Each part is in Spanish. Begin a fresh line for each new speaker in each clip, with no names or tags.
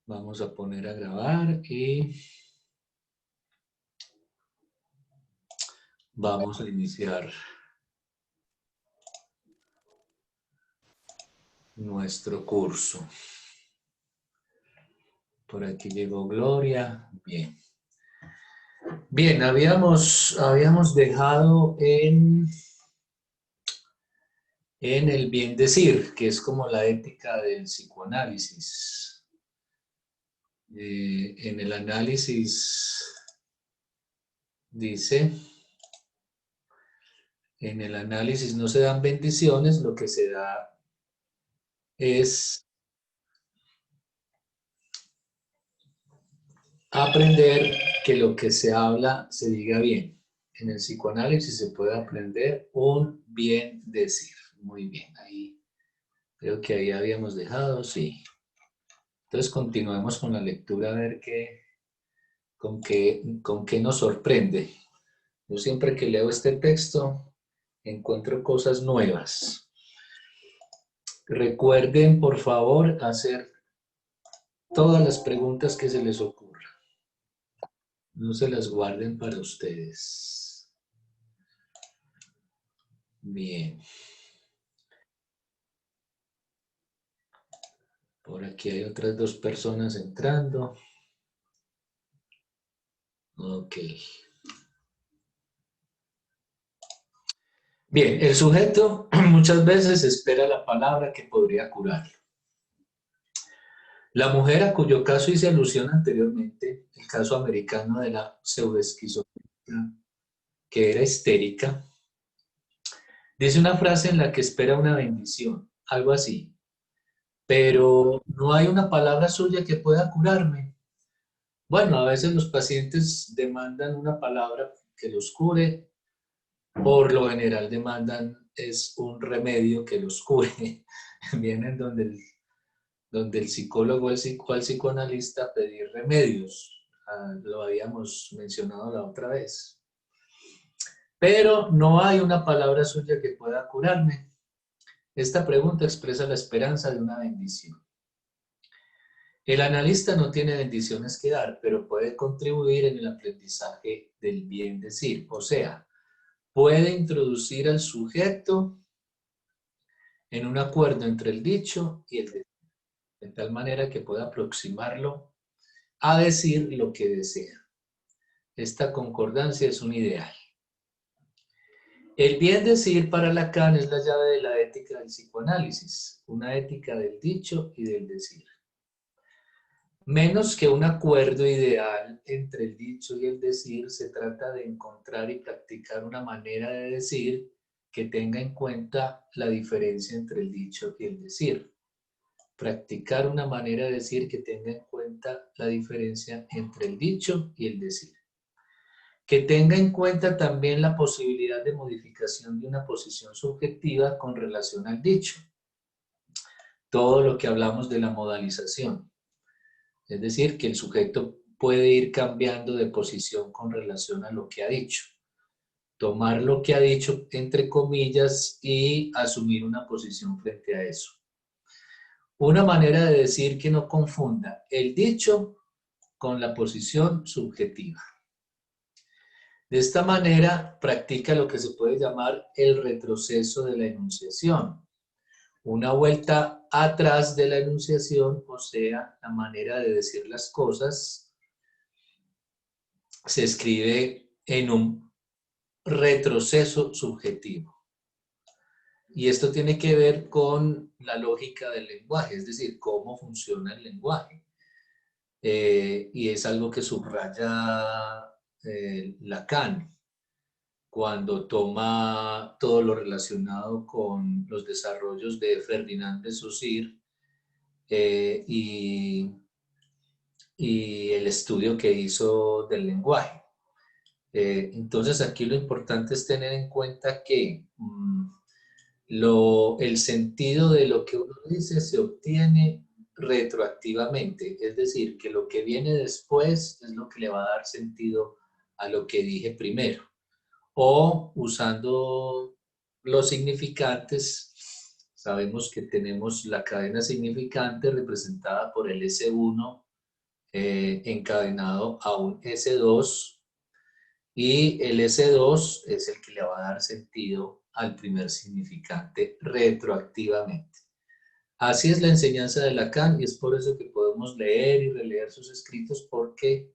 Vamos a poner a grabar y vamos a iniciar nuestro curso. Por aquí llegó Gloria. Bien. Bien, habíamos dejado en el bien decir, que es como la ética del psicoanálisis. En el análisis dice, en el análisis no se dan bendiciones, lo que se da es aprender que lo que se habla se diga bien. En el psicoanálisis se puede aprender un bien decir. Muy bien, ahí creo que ahí habíamos dejado, sí. Entonces continuemos con la lectura a ver con qué nos sorprende. Yo siempre que leo este texto encuentro cosas nuevas. Recuerden, por favor, hacer todas las preguntas que se les ocurra. No se las guarden para ustedes. Bien. Por aquí hay otras dos personas entrando. Ok. Bien, el sujeto muchas veces espera la palabra que podría curarlo. La mujer a cuyo caso hice alusión anteriormente, el caso americano de la pseudoesquizofrenia, que era histérica, dice una frase en la que espera una bendición, algo así. Pero no hay una palabra suya que pueda curarme. Bueno, a veces los pacientes demandan una palabra que los cure, por lo general demandan es un remedio que los cure. Vienen donde el psicólogo o el psicoanalista a pedir remedios. Lo habíamos mencionado la otra vez. Pero no hay una palabra suya que pueda curarme. Esta pregunta expresa la esperanza de una bendición. El analista no tiene bendiciones que dar, pero puede contribuir en el aprendizaje del bien decir. O sea, puede introducir al sujeto en un acuerdo entre el dicho y el decir, de tal manera que pueda aproximarlo a decir lo que desea. Esta concordancia es un ideal. El bien decir para Lacan es la llave de la ética del psicoanálisis, una ética del dicho y del decir. Menos que un acuerdo ideal entre el dicho y el decir, se trata de encontrar y practicar una manera de decir que tenga en cuenta la diferencia entre el dicho y el decir. Practicar una manera de decir que tenga en cuenta la diferencia entre el dicho y el decir. Que tenga en cuenta también la posibilidad de modificación de una posición subjetiva con relación al dicho. Todo lo que hablamos de la modalización. Es decir, que el sujeto puede ir cambiando de posición con relación a lo que ha dicho. Tomar lo que ha dicho entre comillas y asumir una posición frente a eso. Una manera de decir que no confunda el dicho con la posición subjetiva. De esta manera practica lo que se puede llamar el retroceso de la enunciación. Una vuelta atrás de la enunciación, o sea, la manera de decir las cosas, se escribe en un retroceso subjetivo. Y esto tiene que ver con la lógica del lenguaje, es decir, cómo funciona el lenguaje. Y es algo que subraya Lacan cuando toma todo lo relacionado con los desarrollos de Ferdinand de Saussure y el estudio que hizo del lenguaje. Entonces aquí lo importante es tener en cuenta que el sentido de lo que uno dice se obtiene retroactivamente, es decir, que lo que viene después es lo que le va a dar sentido a lo que dije primero. O usando los significantes, sabemos que tenemos la cadena significante representada por el S1 encadenado a un S2, y el S2 es el que le va a dar sentido al primer significante retroactivamente. Así es la enseñanza de Lacan, y es por eso que podemos leer y releer sus escritos, porque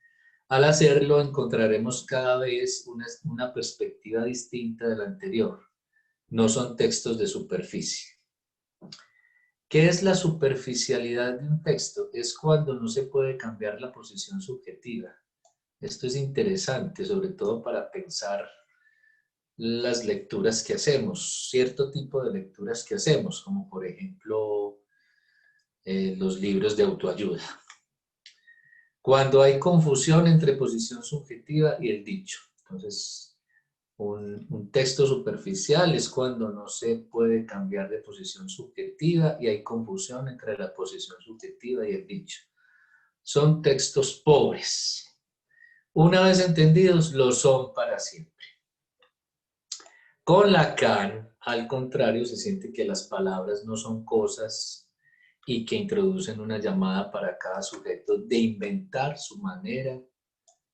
al hacerlo encontraremos cada vez una perspectiva distinta de la anterior. No son textos de superficie. ¿Qué es la superficialidad de un texto? Es cuando no se puede cambiar la posición subjetiva. Esto es interesante, sobre todo para pensar las lecturas que hacemos, cierto tipo de lecturas que hacemos, como por ejemplo los libros de autoayuda. Cuando hay confusión entre posición subjetiva y el dicho. Entonces, un texto superficial es cuando no se puede cambiar de posición subjetiva y hay confusión entre la posición subjetiva y el dicho. Son textos pobres. Una vez entendidos, lo son para siempre. Con Lacan, al contrario, se siente que las palabras no son cosas y que introducen una llamada para cada sujeto de inventar su manera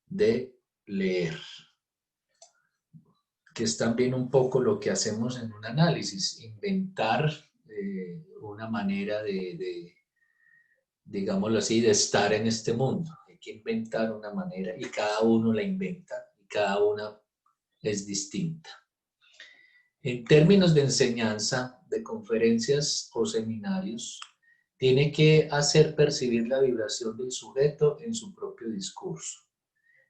de leer, que es también un poco lo que hacemos en un análisis, inventar una manera digámoslo así, de estar en este mundo. Hay que inventar una manera y cada uno la inventa y cada una es distinta. En términos de enseñanza, de conferencias o seminarios, tiene que hacer percibir la vibración del sujeto en su propio discurso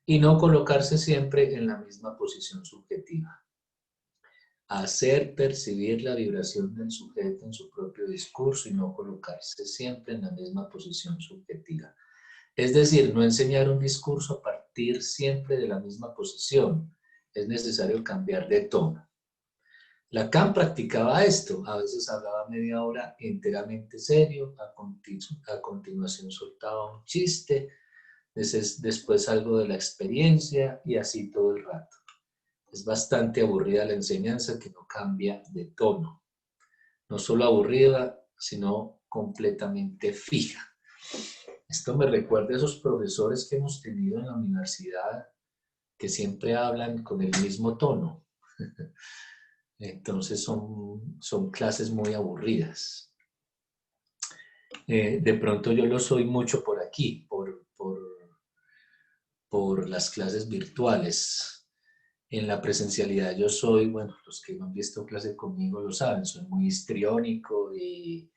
y no colocarse siempre en la misma posición subjetiva. Hacer percibir la vibración del sujeto en su propio discurso y no colocarse siempre en la misma posición subjetiva. Es decir, no enseñar un discurso a partir siempre de la misma posición. Es necesario cambiar de tono. Lacan practicaba esto, a veces hablaba media hora enteramente serio, a continuación soltaba un chiste, después algo de la experiencia y así todo el rato. Es bastante aburrida la enseñanza que no cambia de tono, no solo aburrida, sino completamente fija. Esto me recuerda a esos profesores que hemos tenido en la universidad que siempre hablan con el mismo tono. Entonces son clases muy aburridas. De pronto yo lo soy mucho por aquí, por las clases virtuales. En la presencialidad yo soy, bueno, los que no han visto clase conmigo lo saben, soy muy histriónico y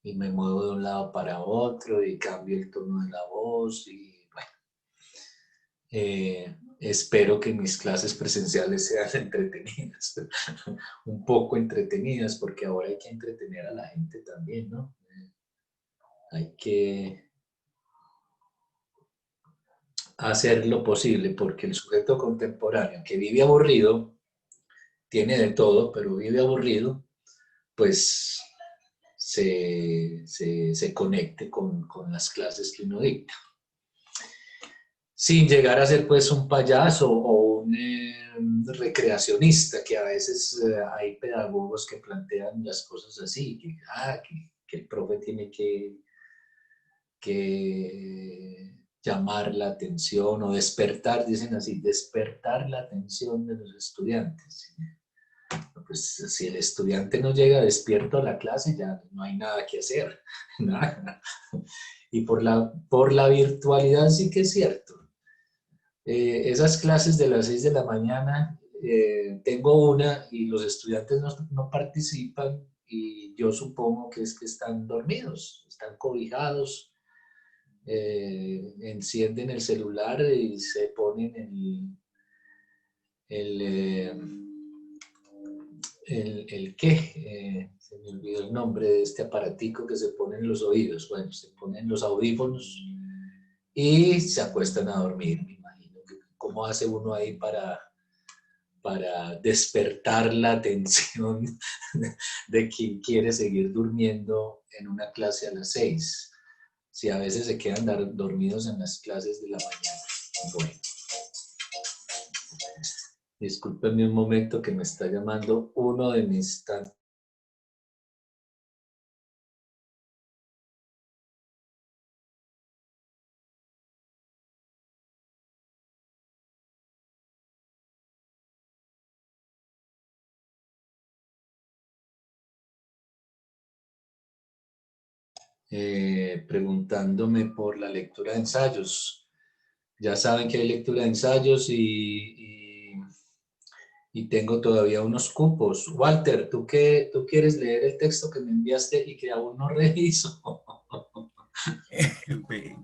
me muevo de un lado para otro y cambio el tono de la voz y bueno, espero que mis clases presenciales sean entretenidas, un poco entretenidas, porque ahora hay que entretener a la gente también, ¿no? Hay que hacer lo posible porque el sujeto contemporáneo que vive aburrido, tiene de todo, pero vive aburrido, pues se conecte con las clases que uno dicta. Sin llegar a ser pues un payaso o un recreacionista, que a veces hay pedagogos que plantean las cosas así, que el profe tiene que llamar la atención o despertar, dicen así, despertar la atención de los estudiantes. Pues si el estudiante no llega despierto a la clase, ya no hay nada que hacer. Nada. Y por la virtualidad sí que es cierto. Esas clases de las 6 de la mañana, tengo una y los estudiantes no participan y yo supongo que es que están dormidos, están cobijados, encienden el celular y se ponen el, eh, el qué, se me olvidó el nombre de este aparatico que se pone en los oídos. Bueno, se ponen los audífonos y se acuestan a dormir. Me imagino que cómo hace uno ahí para despertar la atención de quien quiere seguir durmiendo en una clase a las 6. Si a veces se quedan dormidos en las clases de la mañana. Bueno, discúlpenme un momento que me está llamando uno de mis tantos preguntándome por la lectura de ensayos. Ya saben que hay lectura de ensayos y tengo todavía unos cupos. Walter, ¿tú quieres leer el texto que me enviaste y que aún no reviso? ¿Eh?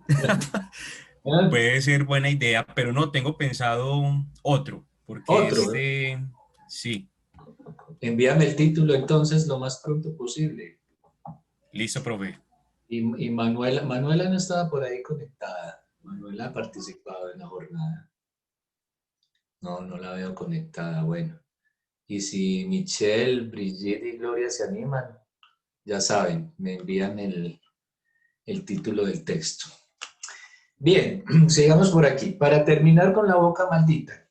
Puede ser buena idea, pero no tengo pensado otro, porque
Otro, ¿eh?
sí,
Envíame el título entonces lo más pronto posible.
listo, profe.
Y Manuela no estaba por ahí conectada. Manuela ha participado en la jornada. No, no la veo conectada. Bueno. Y si Michelle, Brigitte y Gloria se animan, ya saben, me envían el título del texto. Bien, sigamos por aquí. Para terminar con la boca maldita,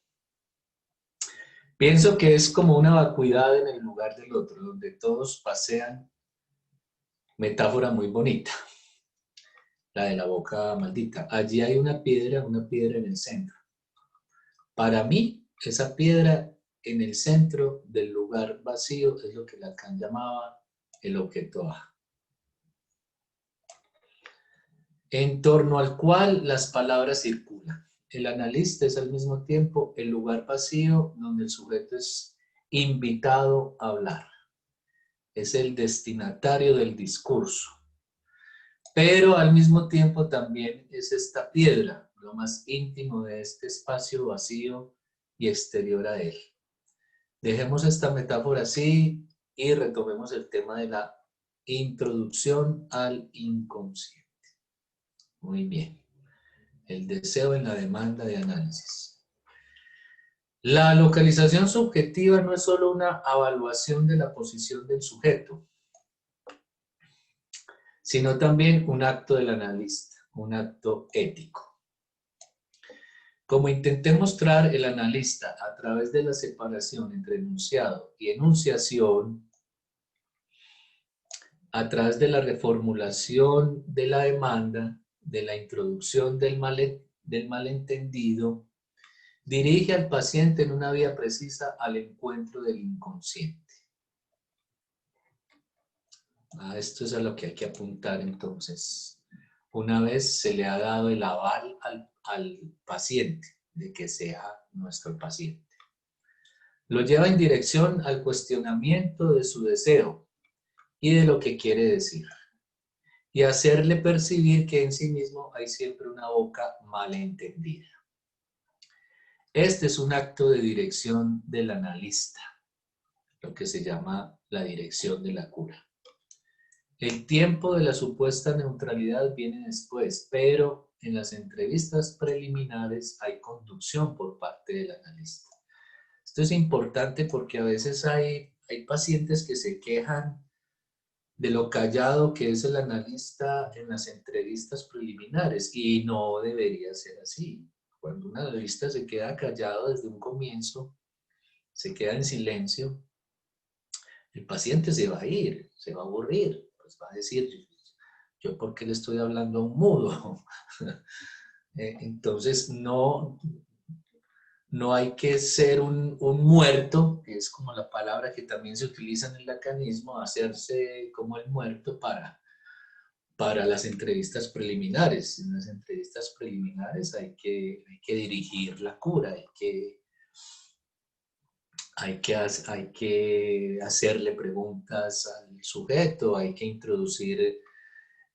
pienso que es como una vacuidad en el lugar del otro, donde todos pasean. Metáfora muy bonita, la de la boca maldita. Allí hay una piedra en el centro. Para mí, esa piedra en el centro del lugar vacío es lo que Lacan llamaba el objeto A, en torno al cual las palabras circulan. El analista es al mismo tiempo el lugar vacío donde el sujeto es invitado a hablar. Es el destinatario del discurso. Pero al mismo tiempo también es esta piedra, lo más íntimo de este espacio vacío y exterior a él. Dejemos esta metáfora así y retomemos el tema de la introducción al inconsciente. Muy bien. El deseo en la demanda de análisis. La localización subjetiva no es solo una evaluación de la posición del sujeto, sino también un acto del analista, un acto ético. Como intenté mostrar, el analista, a través de la separación entre enunciado y enunciación, a través de la reformulación de la demanda, de la introducción del malentendido, dirige al paciente en una vía precisa al encuentro del inconsciente. Esto es a lo que hay que apuntar entonces. Una vez se le ha dado el aval al paciente de que sea nuestro paciente. Lo lleva en dirección al cuestionamiento de su deseo y de lo que quiere decir. Y hacerle percibir que en sí mismo hay siempre una boca malentendida. Este es un acto de dirección del analista, lo que se llama la dirección de la cura. El tiempo de la supuesta neutralidad viene después, pero en las entrevistas preliminares hay conducción por parte del analista. Esto es importante porque a veces hay pacientes que se quejan de lo callado que es el analista en las entrevistas preliminares y no debería ser así. Cuando un analista se queda callado desde un comienzo, se queda en silencio, el paciente se va a ir, se va a aburrir, pues va a decir, yo por qué le estoy hablando a un mudo. Entonces no hay que ser un muerto, que es como la palabra que también se utiliza en el lacanismo, hacerse como el muerto para las entrevistas preliminares. En las entrevistas preliminares hay que dirigir la cura, hay que hacerle preguntas al sujeto, hay que introducir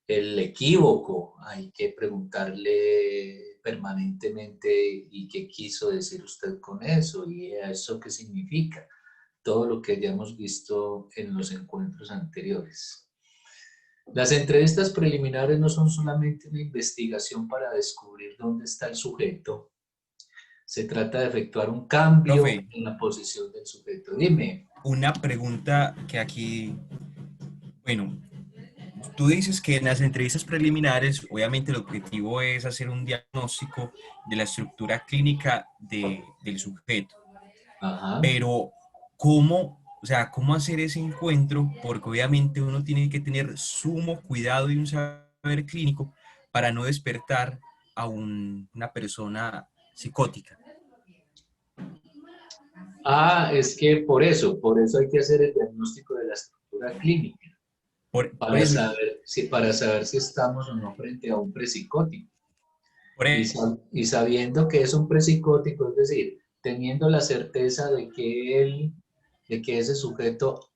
el equívoco, hay que preguntarle permanentemente y qué quiso decir usted con eso y eso qué significa, todo lo que ya hemos visto en los encuentros anteriores. Las entrevistas preliminares no son solamente una investigación para descubrir dónde está el sujeto, se trata de efectuar un cambio
Profe,
en la posición del sujeto. Dime.
una pregunta que aquí, bueno, tú dices que en las entrevistas preliminares, obviamente el objetivo es hacer un diagnóstico de la estructura clínica del sujeto,
Ajá.
pero ¿cómo, o sea, cómo hacer ese encuentro? Porque obviamente uno tiene que tener sumo cuidado y un saber clínico para no despertar a una persona psicótica.
Es que por eso hay que hacer el diagnóstico de la estructura clínica.
por eso,
para saber si estamos o no frente a un presicótico.
por
Y,
eso,
y sabiendo que es un presicótico, es decir, teniendo la certeza de que ese sujeto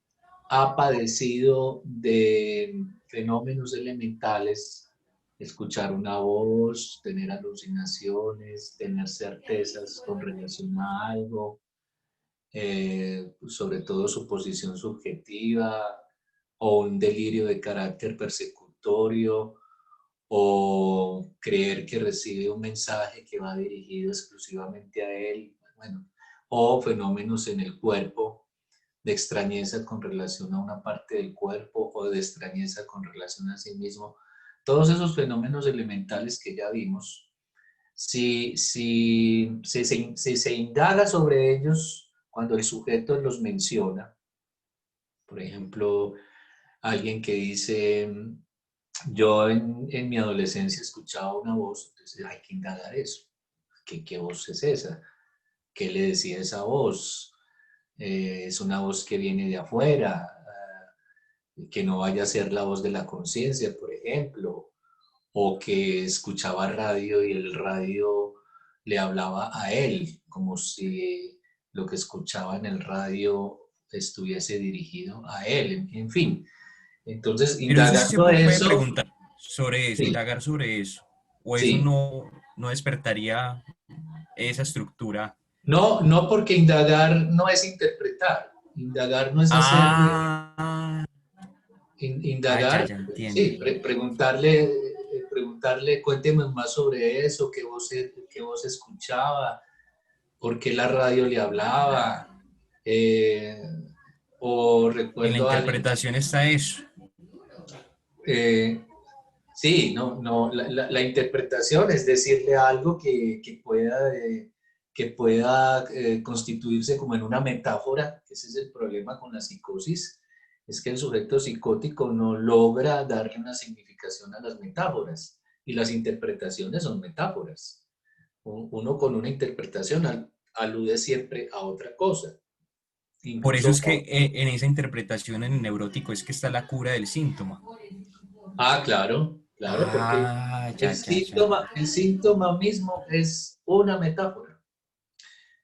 ha padecido de fenómenos elementales, escuchar una voz, tener alucinaciones, tener certezas con relación a algo, sobre todo su posición subjetiva o un delirio de carácter persecutorio o creer que recibe un mensaje que va dirigido exclusivamente a él, bueno, o fenómenos en el cuerpo de extrañeza con relación a una parte del cuerpo o de extrañeza con relación a sí mismo. Todos esos fenómenos elementales que ya vimos, si se indaga sobre ellos cuando el sujeto los menciona, por ejemplo, alguien que dice, yo en mi adolescencia escuchaba una voz, entonces hay que indagar eso. ¿Qué voz es esa? ¿Qué le decía esa voz? Es una voz que viene de afuera, que no vaya a ser la voz de la conciencia, por ejemplo, o que escuchaba radio y el radio le hablaba a él, como si lo que escuchaba en el radio estuviese dirigido a él, en fin. Entonces,
pero eso sí se
indagando
puede
eso,
preguntar sobre eso,
sí,
indagar sobre eso, o eso
sí.
no despertaría esa estructura.
No, no porque indagar no es interpretar, indagar no es hacer,
Ah, ya,
indagar,
ya
sí,
entiendo.
preguntarle, cuénteme más sobre eso, qué voz escuchaba, por qué la radio le hablaba, eh, o
En la
recuerdo a alguien,
interpretación está eso.
eh, sí, no, no, la interpretación es decirle algo que pueda constituirse como en una metáfora. Ese es el problema con la psicosis, es que el sujeto psicótico no logra darle una significación a las metáforas y las interpretaciones son metáforas. Uno con una interpretación alude siempre a otra cosa,
Por eso
incluso...
es que en esa interpretación en el neurótico es que está la cura del síntoma.
Ah, claro, claro, porque
Ah, ya, ya, ya.
el síntoma mismo es una metáfora.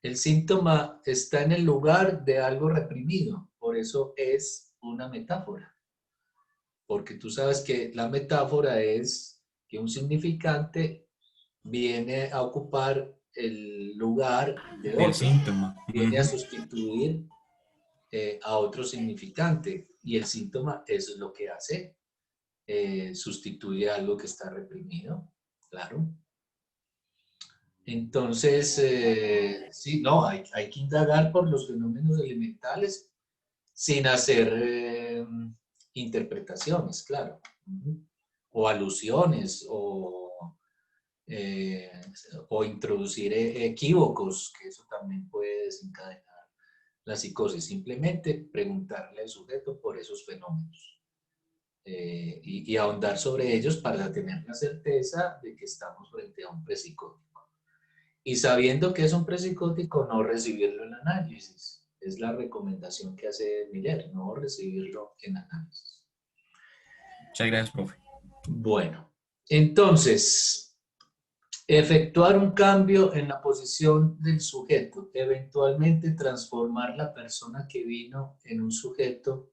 El síntoma está en el lugar de algo reprimido, por eso es una metáfora. Porque tú sabes que la metáfora es que un significante viene a ocupar el lugar de
Del
otro,
síntoma.
viene a
Ujú.
sustituir a otro significante y el síntoma eso es lo que hace, sustituye algo que está reprimido, claro. Entonces, sí, no, hay que indagar por los fenómenos elementales sin hacer interpretaciones, claro. Ujú. O alusiones, eh, o introducir equívocos, que eso también puede desencadenar la psicosis. Simplemente preguntarle al sujeto por esos fenómenos y ahondar sobre ellos para tener la certeza de que estamos frente a un presicótico. Y sabiendo que es un presicótico, no recibirlo en análisis. Es la recomendación que hace Miller, no recibirlo en análisis.
Muchas gracias, profe.
Bueno, entonces, efectuar un cambio en la posición del sujeto, eventualmente transformar la persona que vino en un sujeto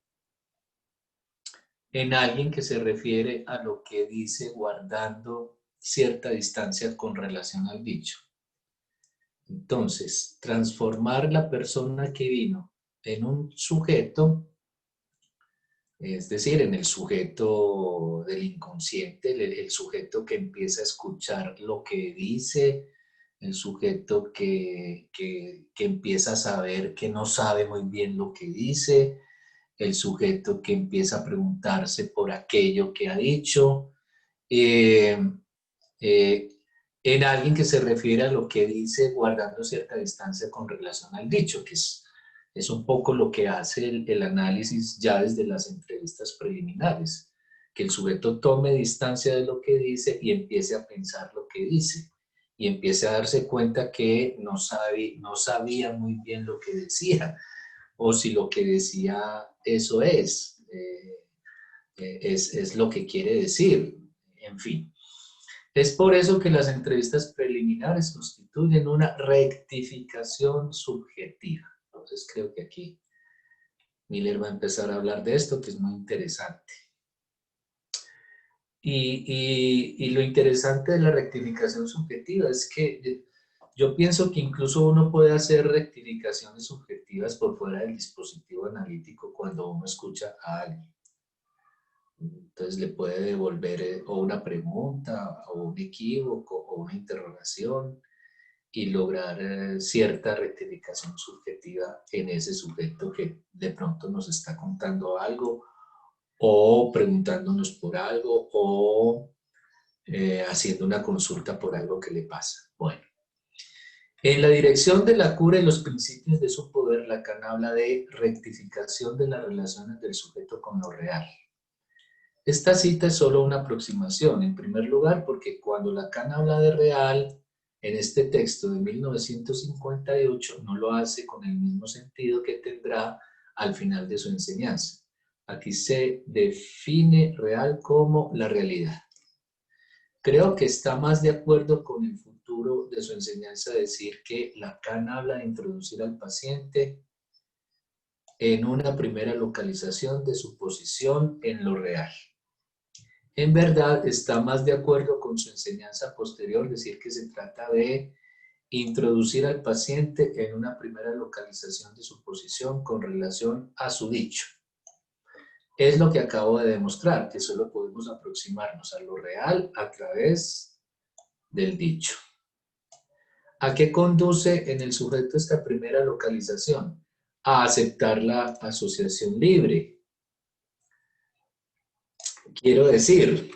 en alguien que se refiere a lo que dice guardando cierta distancia con relación al dicho. Entonces, transformar la persona que vino en un sujeto, es decir, en el sujeto del inconsciente, el sujeto que empieza a escuchar lo que dice, el sujeto que empieza a saber que no sabe muy bien lo que dice, el sujeto que empieza a preguntarse por aquello que ha dicho, eh, eh, en alguien que se refiere a lo que dice guardando cierta distancia con relación al dicho, que es un poco lo que hace el análisis ya desde las entrevistas preliminares, que el sujeto tome distancia de lo que dice y empiece a pensar lo que dice y empiece a darse cuenta que no sabía muy bien lo que decía o si lo que decía eso es. es lo que quiere decir. En fin. Es por eso que las entrevistas preliminares constituyen una rectificación subjetiva. Entonces creo que aquí Miller va a empezar a hablar de esto, que es muy interesante. Y lo interesante de la rectificación subjetiva es que yo pienso que incluso uno puede hacer rectificaciones subjetivas por fuera del dispositivo analítico cuando uno escucha a alguien. Entonces le puede devolver o una pregunta, o un equívoco, o una interrogación, y lograr cierta rectificación subjetiva en ese sujeto que de pronto nos está contando algo, o preguntándonos por algo, o haciendo una consulta por algo que le pasa. Bueno, en la dirección de la cura y los principios de su poder, Lacan habla de rectificación de las relaciones del sujeto con lo real. Esta cita es solo una aproximación, en primer lugar, porque cuando Lacan habla de real, en este texto de 1958, no lo hace con el mismo sentido que tendrá al final de su enseñanza. Aquí se define real como la realidad. Creo que está más de acuerdo con el futuro de su enseñanza decir que Lacan habla de introducir al paciente en una primera localización de su posición en lo real. En verdad, está más de acuerdo con su enseñanza posterior decir que se trata de introducir al paciente en una primera localización de su posición con relación a su dicho. Es lo que acabo de demostrar, que solo podemos aproximarnos a lo real a través del dicho. ¿A qué conduce en el sujeto esta primera localización? A aceptar la asociación libre. Quiero decir,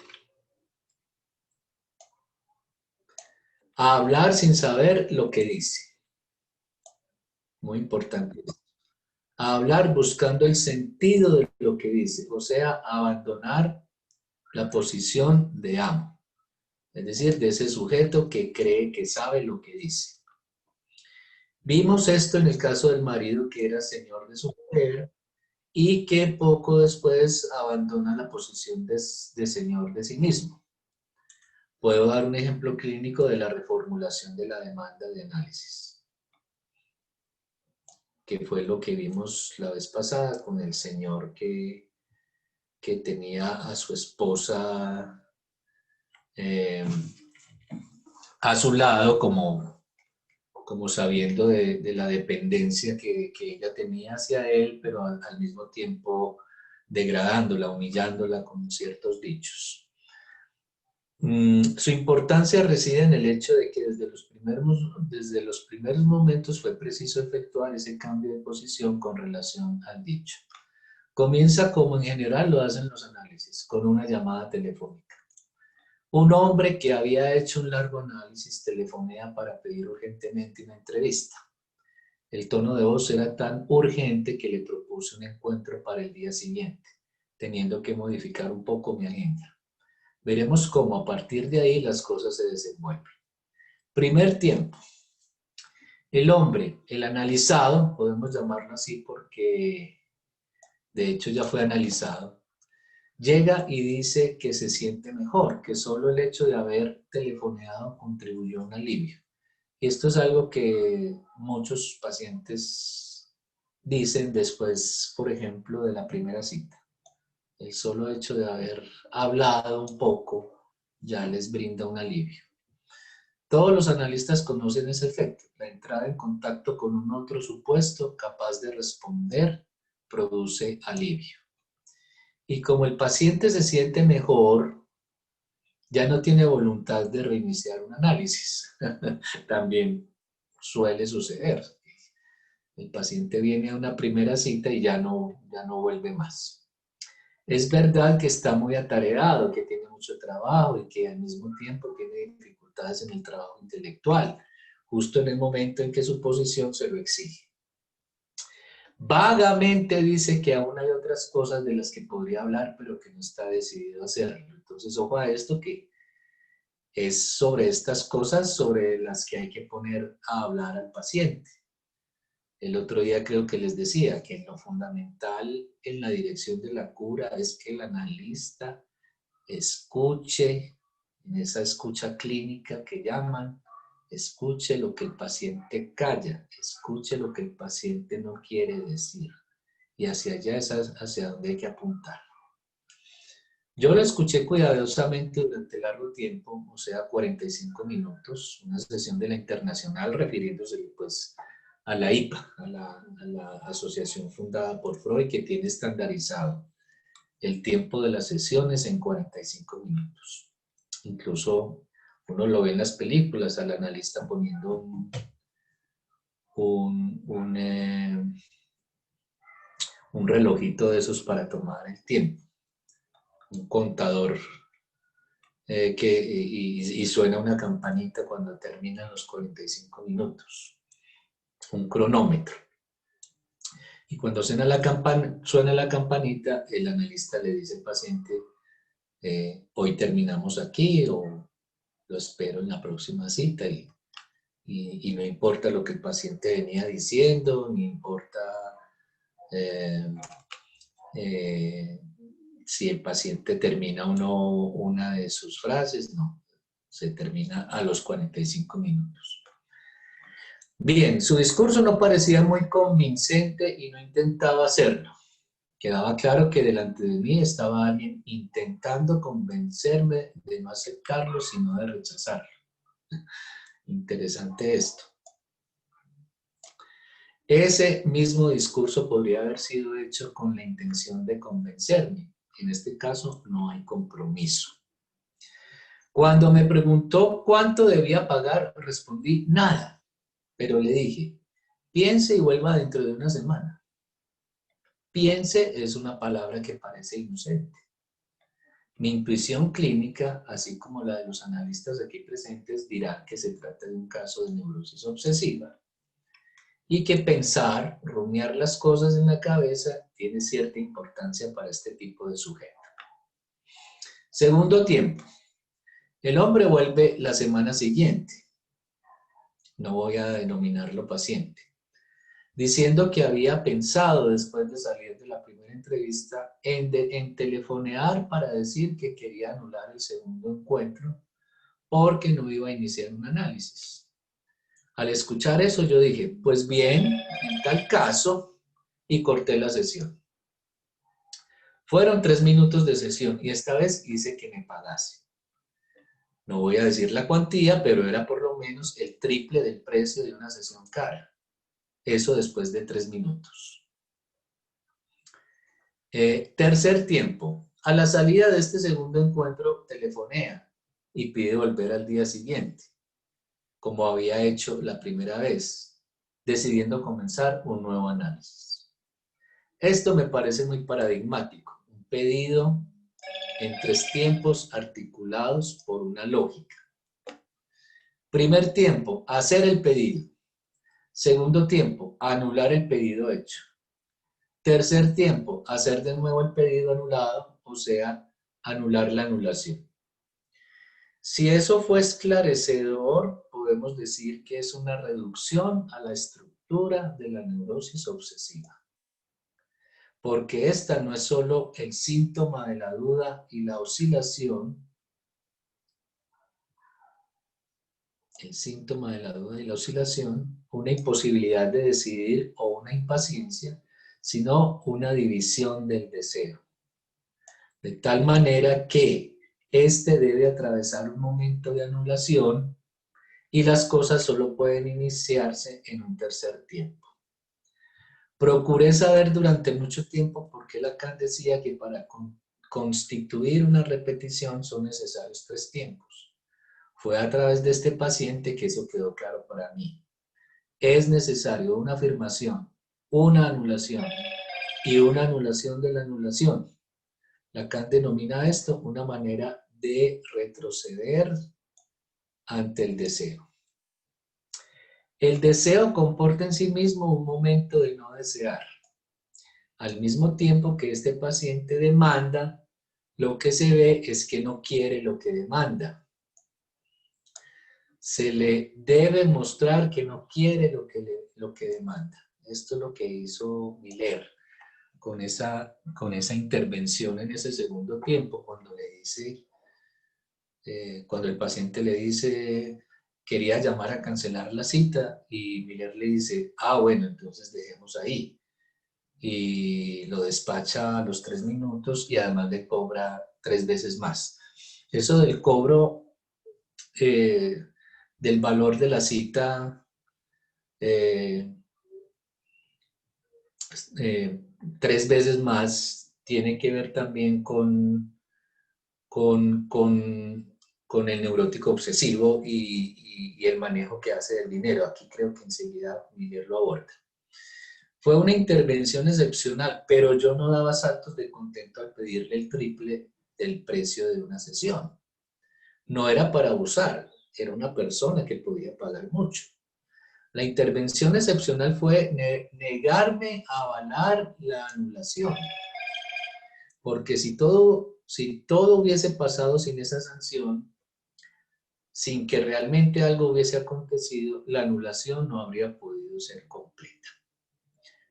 a hablar sin saber lo que dice. Muy importante. A hablar buscando el sentido de lo que dice, o sea, abandonar la posición de amo, es decir, de ese sujeto que cree que sabe lo que dice. Vimos esto en el caso del marido que era señor de su mujer y que poco después abandona la posición de señor de sí mismo. Puedo dar un ejemplo clínico de la reformulación de la demanda de análisis, que fue lo que vimos la vez pasada con el señor que tenía a su esposa a su lado como sabiendo de la dependencia que ella tenía hacia él, pero al mismo tiempo degradándola, humillándola con ciertos dichos. Su importancia reside en el hecho de que desde los primeros momentos fue preciso efectuar ese cambio de posición con relación al dicho. Comienza como en general lo hacen los análisis, con una llamada telefónica. Un hombre que había hecho un largo análisis telefonea para pedir urgentemente una entrevista. El tono de voz era tan urgente que le propuse un encuentro para el día siguiente, teniendo que modificar un poco mi agenda. Veremos cómo a partir de ahí las cosas se desenvuelven. Primer tiempo. El hombre, el analizado, podemos llamarlo así porque de hecho ya fue analizado, llega y dice que se siente mejor, que solo el hecho de haber telefoneado contribuyó a un alivio. Y esto es algo que muchos pacientes dicen después, por ejemplo, de la primera cita. El solo hecho de haber hablado un poco ya les brinda un alivio. Todos los analistas conocen ese efecto. La entrada en contacto con un otro supuesto capaz de responder produce alivio. Y como el paciente se siente mejor, ya no tiene voluntad de reiniciar un análisis. También suele suceder. El paciente viene a una primera cita y ya no vuelve más. Es verdad que está muy atareado, que tiene mucho trabajo y que al mismo tiempo tiene dificultades en el trabajo intelectual, justo en el momento en que su posición se lo exige. Vagamente dice que aún hay otras cosas de las que podría hablar, pero que no está decidido a hacerlo. Entonces, ojo a esto, que es sobre estas cosas sobre las que hay que poner a hablar al paciente. El otro día creo que les decía que lo fundamental en la dirección de la cura es que el analista escuche, en esa escucha clínica que llaman, escuche lo que el paciente calla, escuche lo que el paciente no quiere decir. Y hacia allá es hacia donde hay que apuntar. Yo lo escuché cuidadosamente durante largo tiempo, o sea, 45 minutos, una sesión de la Internacional refiriéndose pues a la IPA, a la asociación fundada por Freud, que tiene estandarizado el tiempo de las sesiones en 45 minutos. Incluso uno lo ve en las películas, al analista poniendo un relojito de esos para tomar el tiempo, un contador y suena una campanita cuando terminan los 45 minutos, un cronómetro. Y cuando suena la campanita, el analista le dice al paciente, hoy terminamos aquí o lo espero en la próxima cita. Y no importa lo que el paciente venía diciendo, ni importa si el paciente termina o no una de sus frases, no, se termina a los 45 minutos. Bien, su discurso no parecía muy convincente y no intentaba hacerlo. Quedaba claro que delante de mí estaba alguien intentando convencerme de no aceptarlo, sino de rechazarlo. Interesante esto. Ese mismo discurso podría haber sido hecho con la intención de convencerme. En este caso, no hay compromiso. Cuando me preguntó cuánto debía pagar, respondí nada, pero le dije, piense y vuelva dentro de una semana. Piense es una palabra que parece inocente. Mi intuición clínica, así como la de los analistas aquí presentes, dirá que se trata de un caso de neurosis obsesiva y que pensar, rumiar las cosas en la cabeza tiene cierta importancia para este tipo de sujeto. Segundo tiempo. El hombre vuelve la semana siguiente. No voy a denominarlo paciente. Diciendo que había pensado después de salir de la primera entrevista en telefonear para decir que quería anular el segundo encuentro porque no iba a iniciar un análisis. Al escuchar eso yo dije, pues bien, en tal caso, y corté la sesión. Fueron 3 minutos de sesión y esta vez hice que me pagase. No voy a decir la cuantía, pero era por lo menos el triple del precio de una sesión cara. Eso después de 3 minutos. Tercer tiempo. A la salida de este segundo encuentro, telefonea y pide volver al día siguiente, como había hecho la primera vez, decidiendo comenzar un nuevo análisis. Esto me parece muy paradigmático. Un pedido en 3 tiempos articulados por una lógica. Primer tiempo, hacer el pedido. Segundo tiempo, anular el pedido hecho. Tercer tiempo, hacer de nuevo el pedido anulado, o sea, anular la anulación. Si eso fue esclarecedor, podemos decir que es una reducción a la estructura de la neurosis obsesiva. Porque esta no es solo el síntoma de la duda y la oscilación, una imposibilidad de decidir o una impaciencia, sino una división del deseo. De tal manera que este debe atravesar un momento de anulación y las cosas solo pueden iniciarse en un tercer tiempo. Procuré saber durante mucho tiempo por qué Lacan decía que para constituir una repetición son necesarios 3 tiempos. Fue a través de este paciente que eso quedó claro para mí. Es necesario una afirmación, una anulación y una anulación de la anulación. Lacan denomina esto una manera de retroceder ante el deseo. El deseo comporta en sí mismo un momento de no desear. Al mismo tiempo que este paciente demanda, lo que se ve es que no quiere lo que demanda. Se le debe mostrar que no quiere lo que demanda. Esto es lo que hizo Miller con esa intervención en ese segundo tiempo, cuando le dice, cuando el paciente le dice, quería llamar a cancelar la cita, y Miller le dice, bueno, entonces dejemos ahí. Y lo despacha a los 3 minutos y además le cobra 3 veces más. Eso del cobro del valor de la cita, eh, 3 veces más, tiene que ver también con, con, con el neurótico obsesivo y el manejo que hace del dinero. Aquí creo que enseguida Miller lo aborda. Fue una intervención excepcional, pero yo no daba saltos de contento al pedirle el triple del precio de una sesión. No era para abusar, era una persona que podía pagar mucho. La intervención excepcional fue negarme a avalar la anulación. Porque si todo hubiese pasado sin esa sanción, sin que realmente algo hubiese acontecido, la anulación no habría podido ser completa.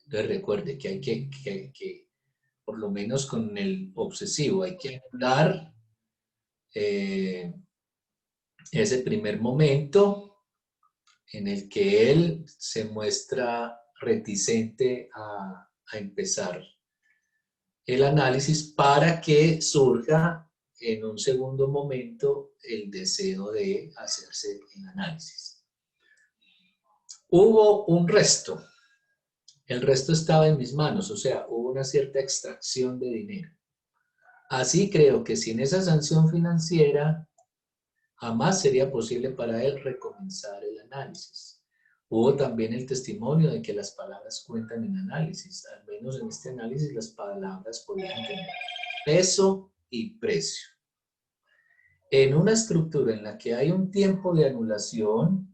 Entonces recuerde que hay que por lo menos con el obsesivo, hay que anular ese primer momento en el que él se muestra reticente a empezar el análisis para que surja en un segundo momento el deseo de hacerse el análisis. Hubo un resto. El resto estaba en mis manos, o sea, hubo una cierta extracción de dinero. Así creo que sin esa sanción financiera jamás sería posible para él recomenzar el análisis. Hubo también el testimonio de que las palabras cuentan en análisis. Al menos en este análisis las palabras podían tener peso y precio. En una estructura en la que hay un tiempo de anulación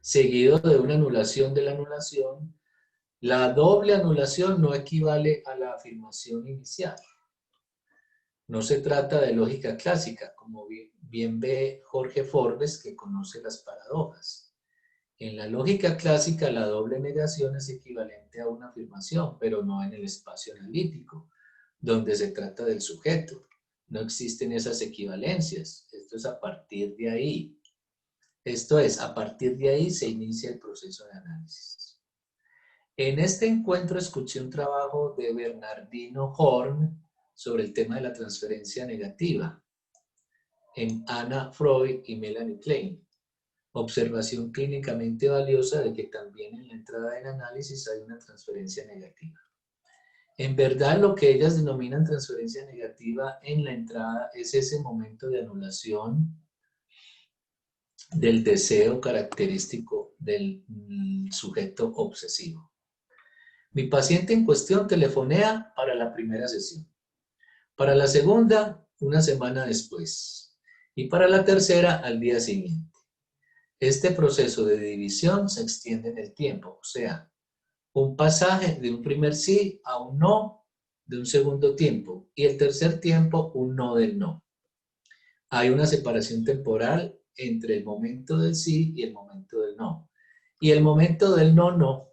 seguido de una anulación de la anulación, la doble anulación no equivale a la afirmación inicial. No se trata de lógica clásica, como bien ve Jorge Forbes, que conoce las paradojas. En la lógica clásica, la doble negación es equivalente a una afirmación, pero no en el espacio analítico, donde se trata del sujeto. No existen esas equivalencias. Esto es a partir de ahí. Esto es, a partir de ahí se inicia el proceso de análisis. En este encuentro escuché un trabajo de Bernardino Horn sobre el tema de la transferencia negativa en Anna Freud y Melanie Klein. Observación clínicamente valiosa de que también en la entrada del análisis hay una transferencia negativa. En verdad, lo que ellas denominan transferencia negativa en la entrada es ese momento de anulación del deseo característico del sujeto obsesivo. Mi paciente en cuestión telefonea para la primera sesión. Para la segunda, una semana después. Y para la tercera, al día siguiente. Este proceso de división se extiende en el tiempo, o sea, un pasaje de un primer sí a un no de un segundo tiempo y el tercer tiempo un no del no. Hay una separación temporal entre el momento del sí y el momento del no. Y el momento del no, no.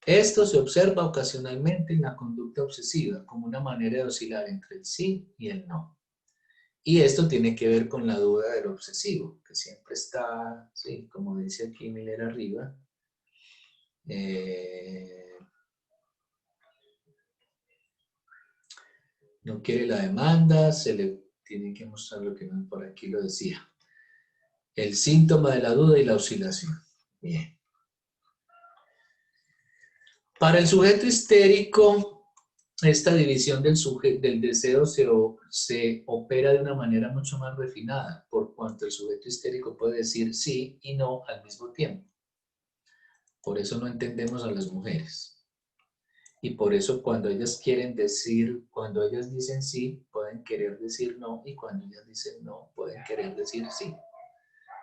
Esto se observa ocasionalmente en la conducta obsesiva como una manera de oscilar entre el sí y el no. Y esto tiene que ver con la duda del obsesivo, que siempre está, sí, como dice aquí Miller arriba, no quiere la demanda, se le tiene que mostrar lo que no, por aquí lo decía. El síntoma de la duda y la oscilación. Bien. Para el sujeto histérico, esta división del deseo se opera de una manera mucho más refinada, por cuanto el sujeto histérico puede decir sí y no al mismo tiempo. Por eso no entendemos a las mujeres. Y por eso cuando ellas quieren decir, cuando ellas dicen sí, pueden querer decir no, y cuando ellas dicen no, pueden querer decir sí.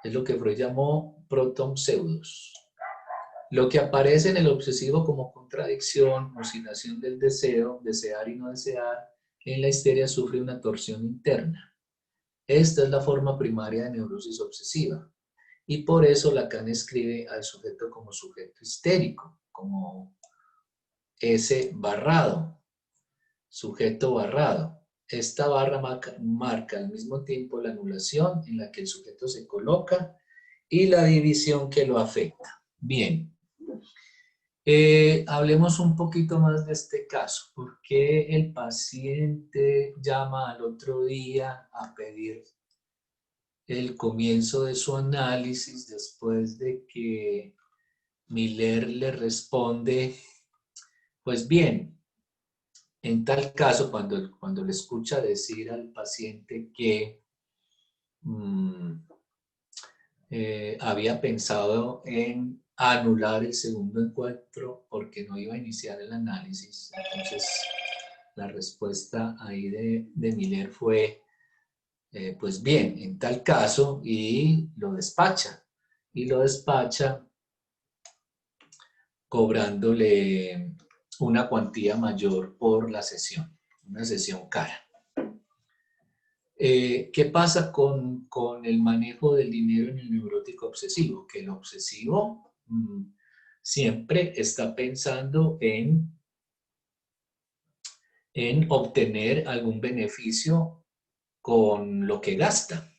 Es lo que Freud llamó proton pseudos. Lo que aparece en el obsesivo como contradicción, oscilación del deseo, desear y no desear, en la histeria sufre una torsión interna. Esta es la forma primaria de neurosis obsesiva. Y por eso Lacan escribe al sujeto como sujeto histérico, como ese barrado, sujeto barrado. Esta barra marca al mismo tiempo la anulación en la que el sujeto se coloca y la división que lo afecta. Bien, hablemos un poquito más de este caso. ¿Por qué el paciente llama al otro día a pedir el comienzo de su análisis después de que Miller le responde, pues bien, en tal caso, cuando le escucha decir al paciente que mmm, había pensado en anular el segundo encuentro porque no iba a iniciar el análisis, entonces la respuesta ahí de Miller fue, pues bien, en tal caso, y lo despacha. Y lo despacha cobrándole una cuantía mayor por la sesión, una sesión cara. ¿Qué pasa con el manejo del dinero en el neurótico obsesivo? Que el obsesivo siempre está pensando en obtener algún beneficio con lo que gasta.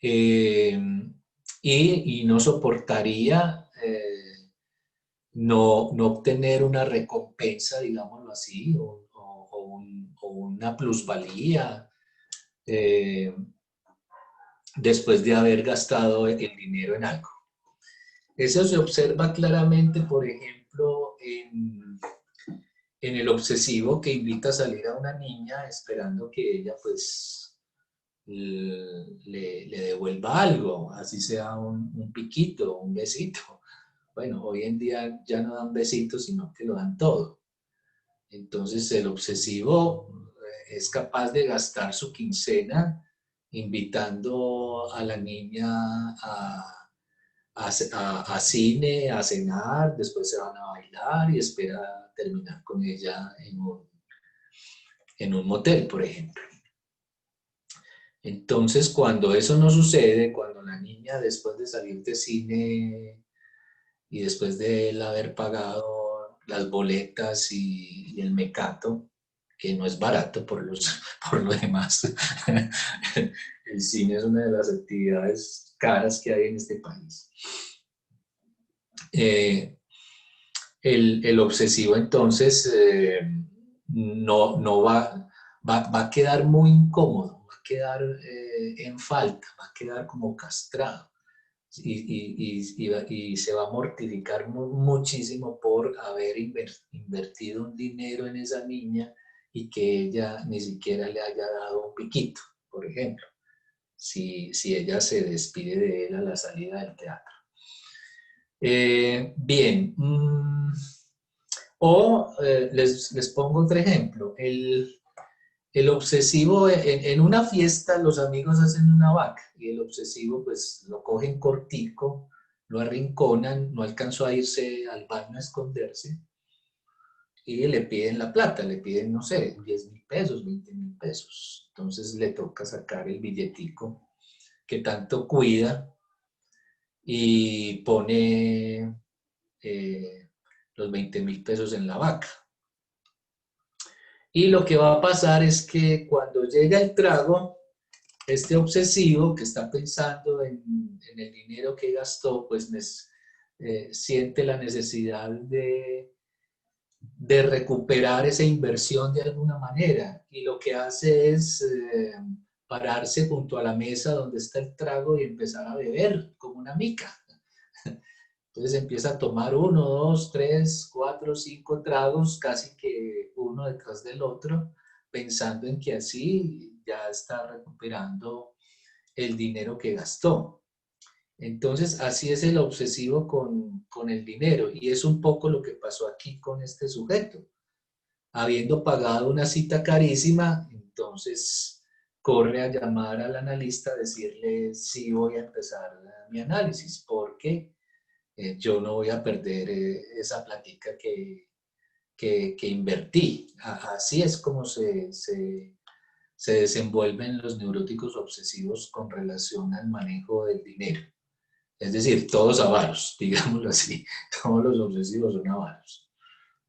Y no soportaría no obtener una recompensa, digámoslo así, o una plusvalía después de haber gastado el dinero en algo. Eso se observa claramente, por ejemplo, en el obsesivo que invita a salir a una niña esperando que ella pues le devuelva algo, así sea un piquito, un besito. Bueno, hoy en día ya no dan besitos, sino que lo dan todo. Entonces el obsesivo es capaz de gastar su quincena invitando a la niña a cine, a cenar, después se van a bailar y espera terminar con ella en un motel, por ejemplo. Entonces, cuando eso no sucede, cuando la niña después de salir de cine y después de él haber pagado las boletas y el mecato, que no es barato por lo demás, el cine es una de las actividades caras que hay en este país. El obsesivo entonces no va a quedar muy incómodo, va a quedar en falta, va a quedar como castrado y se va a mortificar muchísimo por haber invertido un dinero en esa niña y que ella ni siquiera le haya dado un piquito, por ejemplo, si ella se despide de él a la salida del teatro. Bien, les pongo otro ejemplo. El obsesivo, en una fiesta los amigos hacen una vaca y el obsesivo pues lo cogen cortico, lo arrinconan, no alcanzó a irse al baño a esconderse y le piden la plata, le piden, no sé, 10.000 pesos, 20.000 pesos. Entonces le toca sacar el billetico que tanto cuida y pone los 20.000 pesos en la vaca. Y lo que va a pasar es que cuando llega el trago, este obsesivo que está pensando en el dinero que gastó, pues siente la necesidad de recuperar esa inversión de alguna manera. Y lo que hace es pararse junto a la mesa donde está el trago y empezar a beber como una mica. Entonces empieza a tomar 1, 2, 3, 4, 5 tragos, casi que uno detrás del otro, pensando en que así ya está recuperando el dinero que gastó. Entonces, así es el obsesivo con el dinero. Y es un poco lo que pasó aquí con este sujeto. Habiendo pagado una cita carísima, entonces corre a llamar al analista a decirle, sí voy a empezar mi análisis, porque yo no voy a perder esa plática que invertí. Así es como se se desenvuelven los neuróticos obsesivos con relación al manejo del dinero. Es decir, todos avaros, digámoslo así, todos los obsesivos son avaros.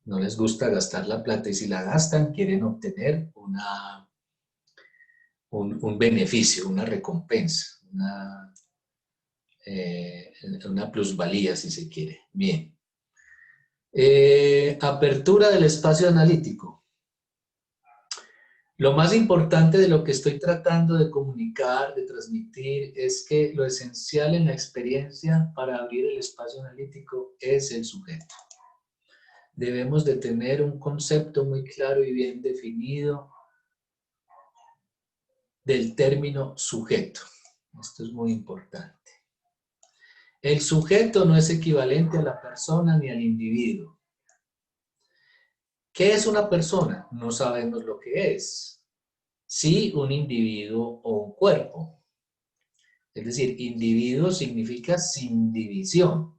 No les gusta gastar la plata y si la gastan quieren obtener un beneficio, una recompensa, una plusvalía si se quiere. Bien. Apertura del espacio analítico. Lo más importante de lo que estoy tratando de comunicar, de transmitir, es que lo esencial en la experiencia para abrir el espacio analítico es el sujeto. Debemos de tener un concepto muy claro y bien definido del término sujeto. Esto es muy importante. El sujeto no es equivalente a la persona ni al individuo. ¿Qué es una persona? No sabemos lo que es. Sí, un individuo o un cuerpo. Es decir, individuo significa sin división.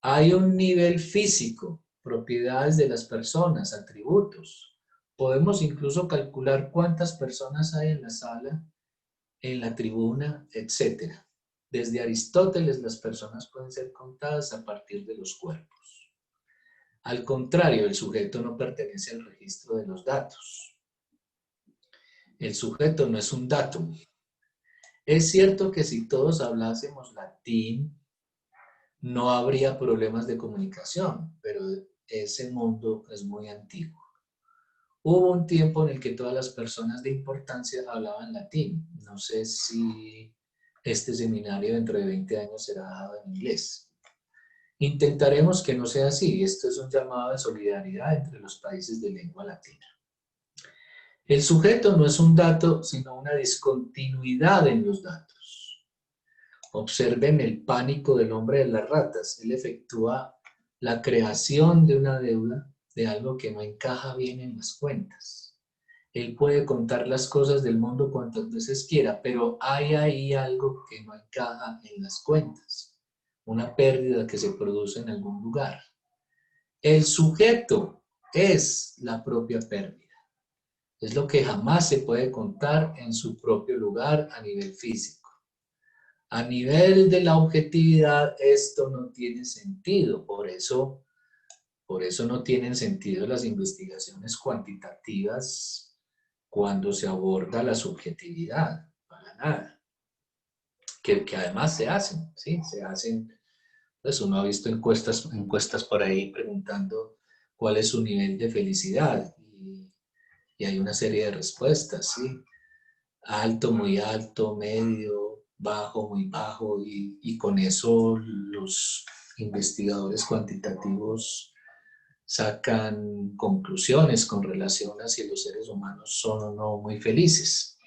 Hay un nivel físico, propiedades de las personas, atributos. Podemos incluso calcular cuántas personas hay en la sala, en la tribuna, etc. Desde Aristóteles, las personas pueden ser contadas a partir de los cuerpos. Al contrario, el sujeto no pertenece al registro de los datos. El sujeto no es un datum. Es cierto que si todos hablásemos latín, no habría problemas de comunicación, pero ese mundo es muy antiguo. Hubo un tiempo en el que todas las personas de importancia hablaban latín. No sé si este seminario dentro de 20 años será dado en inglés. Intentaremos que no sea así. Esto es un llamado de solidaridad entre los países de lengua latina. El sujeto no es un dato, sino una discontinuidad en los datos. Observen el pánico del hombre de las ratas. Él efectúa la creación de una deuda de algo que no encaja bien en las cuentas. Él puede contar las cosas del mundo cuantas veces quiera, pero hay ahí algo que no encaja en las cuentas. Una pérdida que se produce en algún lugar. El sujeto es la propia pérdida. Es lo que jamás se puede contar en su propio lugar a nivel físico. A nivel de la objetividad, esto no tiene sentido. Por eso no tienen sentido las investigaciones cuantitativas cuando se aborda la subjetividad. Para nada. Que además se hacen, ¿sí? Se hacen. Pues uno ha visto encuestas por ahí preguntando cuál es su nivel de felicidad. Y hay una serie de respuestas, ¿sí? Alto, muy alto, medio, bajo, muy bajo, y con eso los investigadores cuantitativos sacan conclusiones con relación a si los seres humanos son o no muy felices.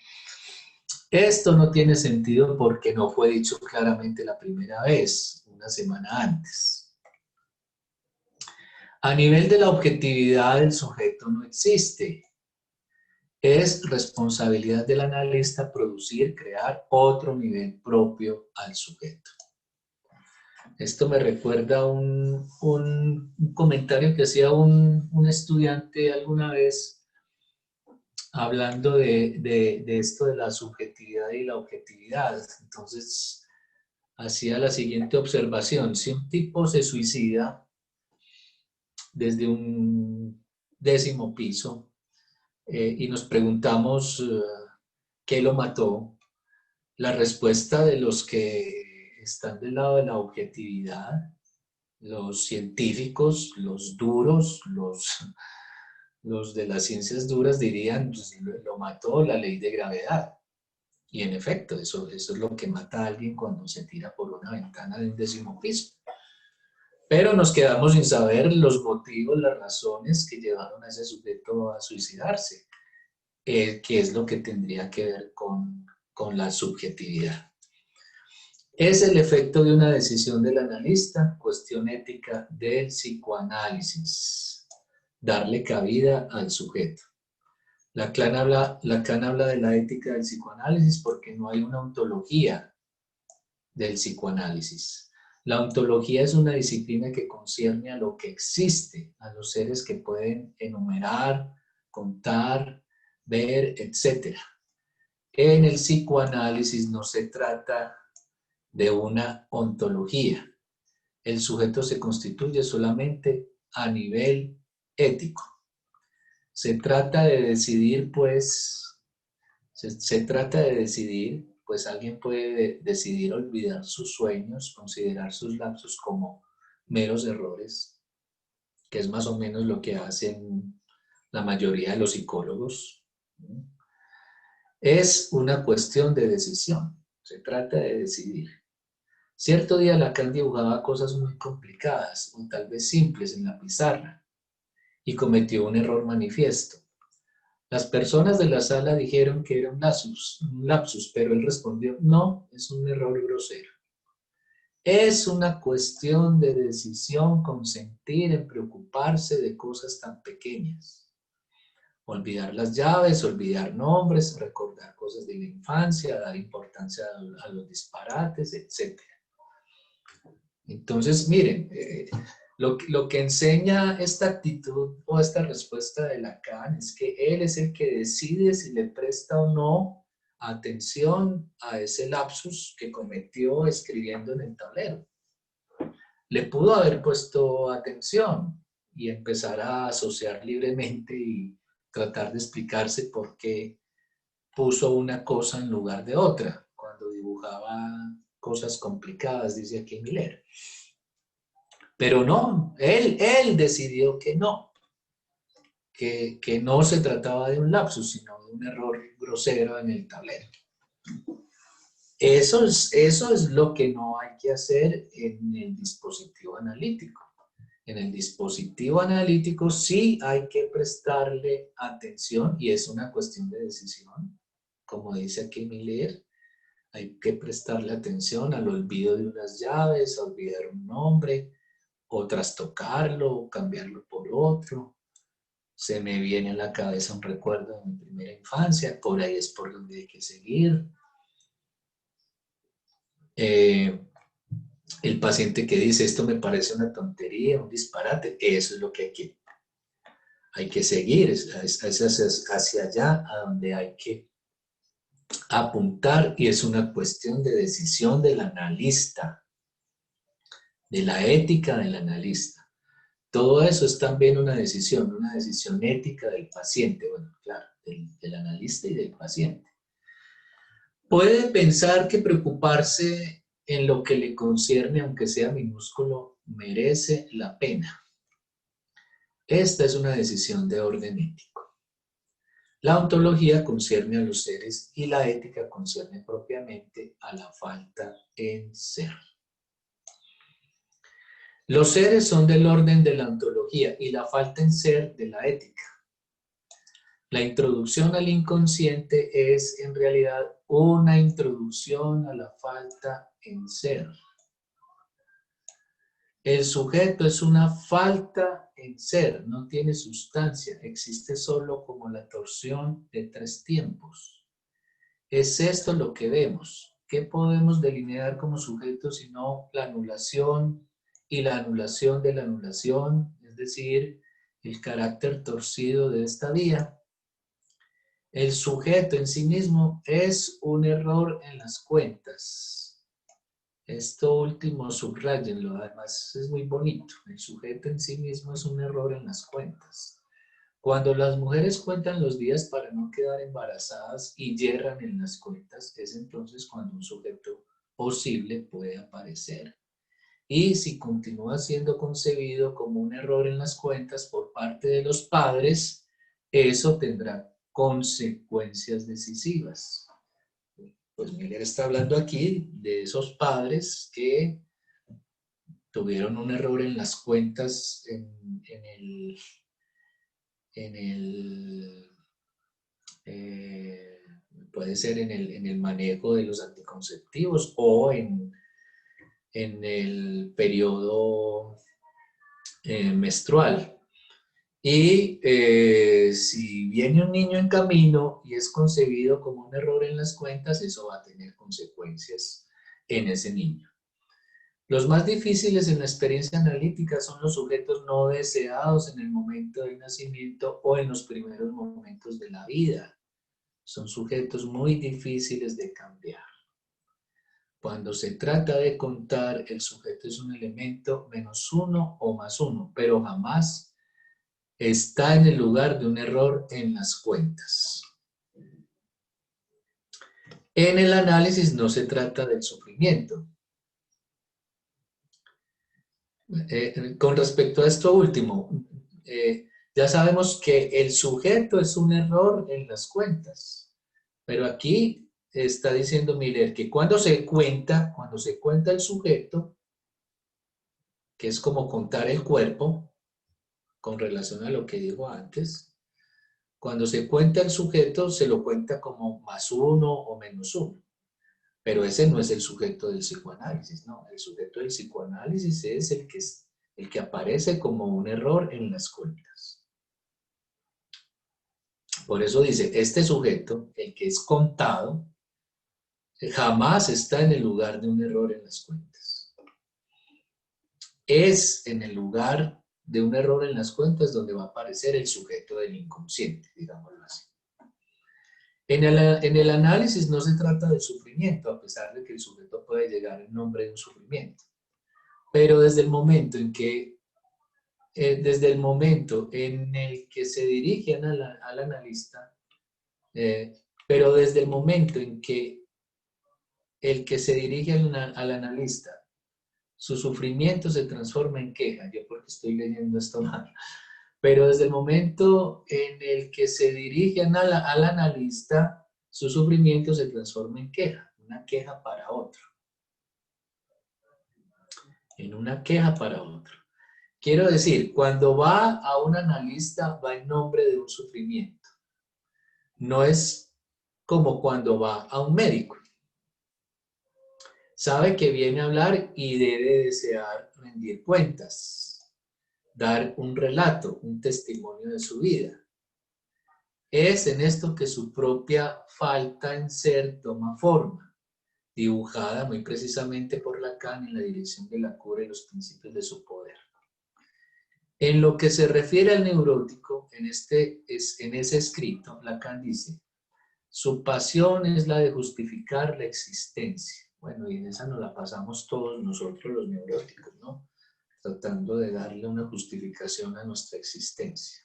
Esto no tiene sentido porque no fue dicho claramente la primera vez, una semana antes. A nivel de la objetividad, el sujeto no existe. Es responsabilidad del analista producir, crear otro nivel propio al sujeto. Esto me recuerda un comentario que hacía un estudiante alguna vez hablando de esto de la subjetividad y la objetividad. Entonces, hacía la siguiente observación. Si un tipo se suicida desde un 10º piso y nos preguntamos qué lo mató, la respuesta de los que están del lado de la objetividad, los científicos, los duros, los de las ciencias duras dirían, pues, lo mató la ley de gravedad. Y en efecto, eso es lo que mata a alguien cuando se tira por una ventana de un 10º piso. Pero nos quedamos sin saber los motivos, las razones que llevaron a ese sujeto a suicidarse, que es lo que tendría que ver con la subjetividad. Es el efecto de una decisión del analista, cuestión ética del psicoanálisis, darle cabida al sujeto. Lacan habla de la ética del psicoanálisis porque no hay una ontología del psicoanálisis. La ontología es una disciplina que concierne a lo que existe, a los seres que pueden enumerar, contar, ver, etc. En el psicoanálisis no se trata de una ontología. El sujeto se constituye solamente a nivel ético. Se trata de decidir, pues, alguien puede decidir olvidar sus sueños, considerar sus lapsos como meros errores, que es más o menos lo que hacen la mayoría de los psicólogos. Es una cuestión de decisión, se trata de decidir. Cierto día Lacan dibujaba cosas muy complicadas o tal vez simples en la pizarra y cometió un error manifiesto. Las personas de la sala dijeron que era un lapsus, pero él respondió, no, es un error grosero. Es una cuestión de decisión consentir en preocuparse de cosas tan pequeñas. Olvidar las llaves, olvidar nombres, recordar cosas de la infancia, dar importancia a los disparates, etc. Entonces, miren, lo que enseña esta actitud o esta respuesta de Lacan es que él es el que decide si le presta o no atención a ese lapsus que cometió escribiendo en el tablero. Le pudo haber puesto atención y empezar a asociar libremente y tratar de explicarse por qué puso una cosa en lugar de otra cuando dibujaba cosas complicadas, dice aquí Miller. Pero no, él decidió que no, que no se trataba de un lapsus, sino de un error grosero en el tablero. Eso es lo que no hay que hacer en el dispositivo analítico. En el dispositivo analítico sí hay que prestarle atención y es una cuestión de decisión. Como dice aquí Miller, hay que prestarle atención al olvido de unas llaves, a olvidar un nombre, o trastocarlo, o cambiarlo por otro. Se me viene a la cabeza un recuerdo de mi primera infancia, por ahí es por donde hay que seguir. El paciente que dice, esto me parece una tontería, un disparate, eso es lo que hay que seguir, es hacia allá a donde hay que apuntar y es una cuestión de decisión del analista, de la ética del analista. Todo eso es también una decisión ética del paciente, bueno, claro, del analista y del paciente. Puede pensar que preocuparse en lo que le concierne, aunque sea minúsculo, merece la pena. Esta es una decisión de orden ético. La ontología concierne a los seres y la ética concierne propiamente a la falta en ser. Los seres son del orden de la ontología y la falta en ser de la ética. La introducción al inconsciente es en realidad una introducción a la falta en ser. El sujeto es una falta en ser, no tiene sustancia, existe solo como la torsión de tres tiempos. Es esto lo que vemos. ¿Qué podemos delinear como sujeto sino la anulación y la anulación de la anulación, es decir, el carácter torcido de esta vía? El sujeto en sí mismo es un error en las cuentas. Esto último subrayenlo, además es muy bonito. El sujeto en sí mismo es un error en las cuentas. Cuando las mujeres cuentan los días para no quedar embarazadas y yerran en las cuentas, es entonces cuando un sujeto posible puede aparecer. Y si continúa siendo concebido como un error en las cuentas por parte de los padres, eso tendrá consecuencias decisivas. Pues Miller está hablando aquí de esos padres que tuvieron un error en las cuentas puede ser en el manejo de los anticonceptivos o en el periodo menstrual. Y si viene un niño en camino y es concebido como un error en las cuentas, eso va a tener consecuencias en ese niño. Los más difíciles en la experiencia analítica son los sujetos no deseados en el momento del nacimiento o en los primeros momentos de la vida. Son sujetos muy difíciles de cambiar. Cuando se trata de contar, el sujeto es un elemento -1 o +1, pero jamás está en el lugar de un error en las cuentas. En el análisis no se trata del sufrimiento. Con respecto a esto último, ya sabemos que el sujeto es un error en las cuentas, pero aquí está diciendo Miller que cuando se cuenta el sujeto, que es como contar el cuerpo, con relación a lo que dijo antes, cuando se cuenta el sujeto se lo cuenta como +1 o -1. Pero ese no es el sujeto del psicoanálisis, no. El sujeto del psicoanálisis es el que aparece como un error en las cuentas. Por eso dice, este sujeto, el que es contado, jamás está en el lugar de un error en las cuentas. Es en el lugar de un error en las cuentas donde va a aparecer el sujeto del inconsciente, digámoslo así. En el análisis no se trata del sufrimiento, a pesar de que el sujeto puede llegar en nombre de un sufrimiento. Pero desde el momento en el que se dirigen al analista, pero desde el momento en que el que se dirige al analista, su sufrimiento se transforma en queja. Yo porque estoy leyendo esto mal. Pero desde el momento en el que se dirigen al analista, su sufrimiento se transforma en queja, una queja para otro. En una queja para otro. Quiero decir, cuando va a un analista, va en nombre de un sufrimiento. No es como cuando va a un médico. Sabe que viene a hablar y debe desear rendir cuentas, dar un relato, un testimonio de su vida. Es en esto que su propia falta en ser toma forma, dibujada muy precisamente por Lacan en la dirección de la cura y los principios de su poder. En lo que se refiere al neurótico, en ese escrito, Lacan dice, su pasión es la de justificar la existencia. Bueno, y en esa nos la pasamos todos nosotros los neuróticos, ¿no? Tratando de darle una justificación a nuestra existencia.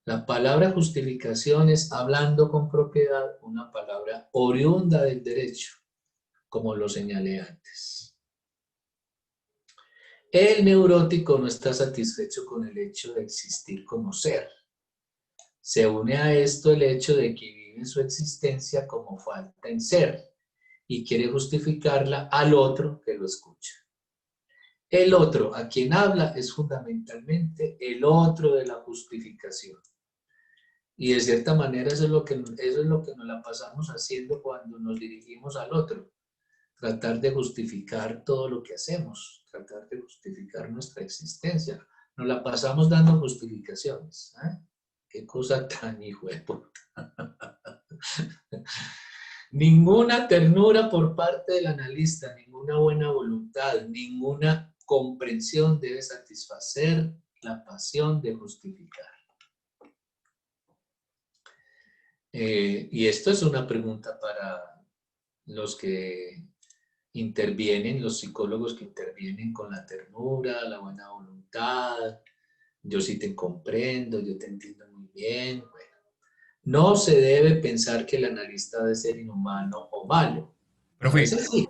La palabra justificación es, hablando con propiedad, una palabra oriunda del derecho, como lo señalé antes. El neurótico no está satisfecho con el hecho de existir como ser. Se une a esto el hecho de que vive su existencia como falta en ser y quiere justificarla al otro que lo escucha. El otro a quien habla es fundamentalmente el otro de la justificación. Y de cierta manera eso es lo que nos la pasamos haciendo cuando nos dirigimos al otro. Tratar de justificar todo lo que hacemos, tratar de justificar nuestra existencia. Nos la pasamos dando justificaciones. ¿Eh? Qué cosa tan hijo de puta. Ninguna ternura por parte del analista, ninguna buena voluntad, ninguna comprensión debe satisfacer la pasión de justificar. Y esto es una pregunta para los que intervienen, los psicólogos que intervienen con la ternura, la buena voluntad. Yo sí te comprendo, yo te entiendo muy bien. Bueno, no se debe pensar que el analista debe ser inhumano o malo. A
Profe,
veces sí.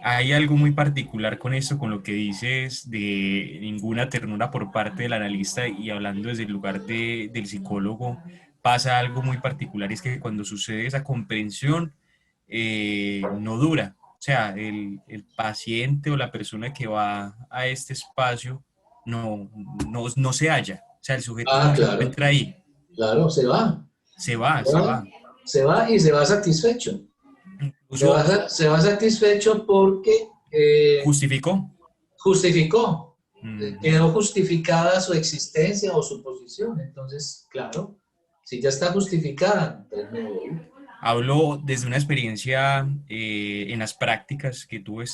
hay algo muy particular con esto, con lo que dices de ninguna ternura por parte del analista y hablando desde el lugar del psicólogo, pasa algo muy particular, y es que cuando sucede esa comprensión, no dura. O sea, el paciente o la persona que va a este espacio no se halla. O sea, el sujeto
Ah,
no se
claro,
encuentra ahí.
claro, se va.
Se va,
Se
se
va,
va.
se va y se va satisfecho.
Incluso
Se va satisfecho porque
justificó.
justificó,
Ujú.
quedó justificada su existencia o su posición. Entonces, claro, si ya está justificada, entonces me voy.
Hablo desde una experiencia en las prácticas que tuve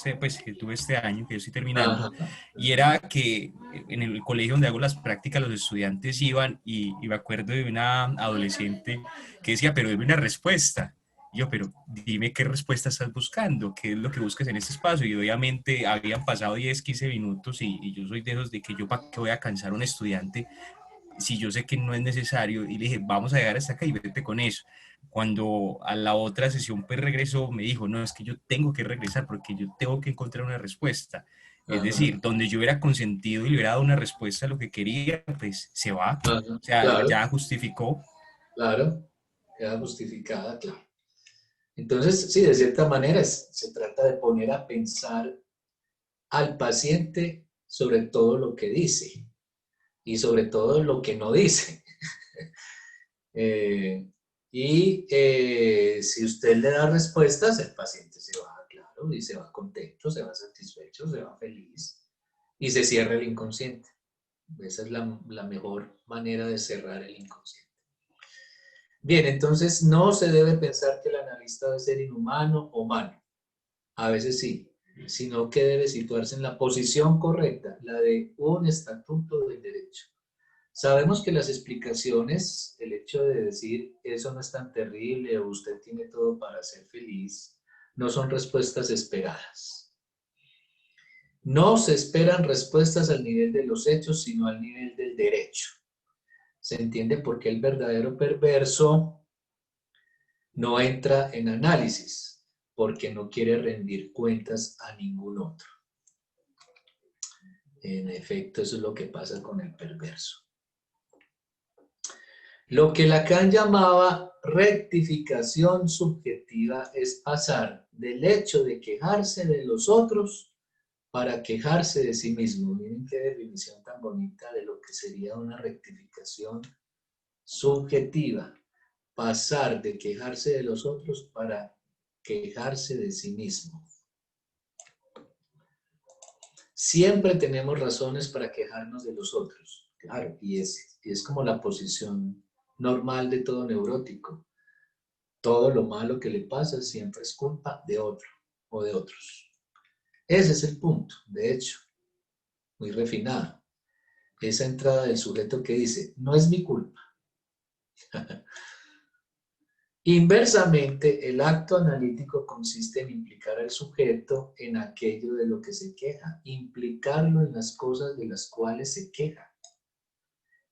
que tuve este año, que yo estoy terminando,
Ajá,
y era que en el colegio donde hago las prácticas los estudiantes iban y me acuerdo de una adolescente que decía, pero dime una respuesta. Y yo, pero dime qué respuesta estás buscando, qué es lo que buscas en este espacio. Y obviamente habían pasado 10 15 minutos y yo soy de esos de que yo para qué voy a cansar a un estudiante si yo sé que no es necesario, y le dije, vamos a llegar hasta acá y vete con eso. Cuando a la otra sesión pues regresó, me dijo, no, es que yo tengo que regresar porque yo tengo que encontrar una respuesta. Es
ajá,
decir, donde yo hubiera consentido y le hubiera dado una respuesta a lo que quería, pues se va.
ajá.
O sea,
Claro,
ya justificó.
claro, queda justificada, claro. Entonces, sí, de cierta manera se trata de poner a pensar al paciente sobre todo lo que dice y sobre todo lo que no dice. Eh, si usted le da respuestas, el paciente se va, claro, y se va contento, se va satisfecho, se va feliz y se cierra el inconsciente. Esa es la mejor manera de cerrar el inconsciente. Bien, entonces no se debe pensar que el analista debe ser inhumano o malo. A veces sí, sino que debe situarse en la posición correcta, la de un estatuto del derecho. Sabemos que las explicaciones, el hecho de decir eso no es tan terrible o usted tiene todo para ser feliz, no son respuestas esperadas. No se esperan respuestas al nivel de los hechos, sino al nivel del derecho. Se entiende por qué el verdadero perverso no entra en análisis, porque no quiere rendir cuentas a ningún otro. En efecto, eso es lo que pasa con el perverso. Lo que Lacan llamaba rectificación subjetiva es pasar del hecho de quejarse de los otros para quejarse de sí mismo. Miren qué definición tan bonita de lo que sería una rectificación subjetiva. Pasar de quejarse de los otros para quejarse de sí mismo. Siempre tenemos razones para quejarnos de los otros, claro, y es como la posición normal de todo neurótico. Todo lo malo que le pasa siempre es culpa de otro o de otros. Ese es el punto, de hecho, muy refinado. Esa entrada del sujeto que dice, no es mi culpa. Inversamente, el acto analítico consiste en implicar al sujeto en aquello de lo que se queja, implicarlo en las cosas de las cuales se queja.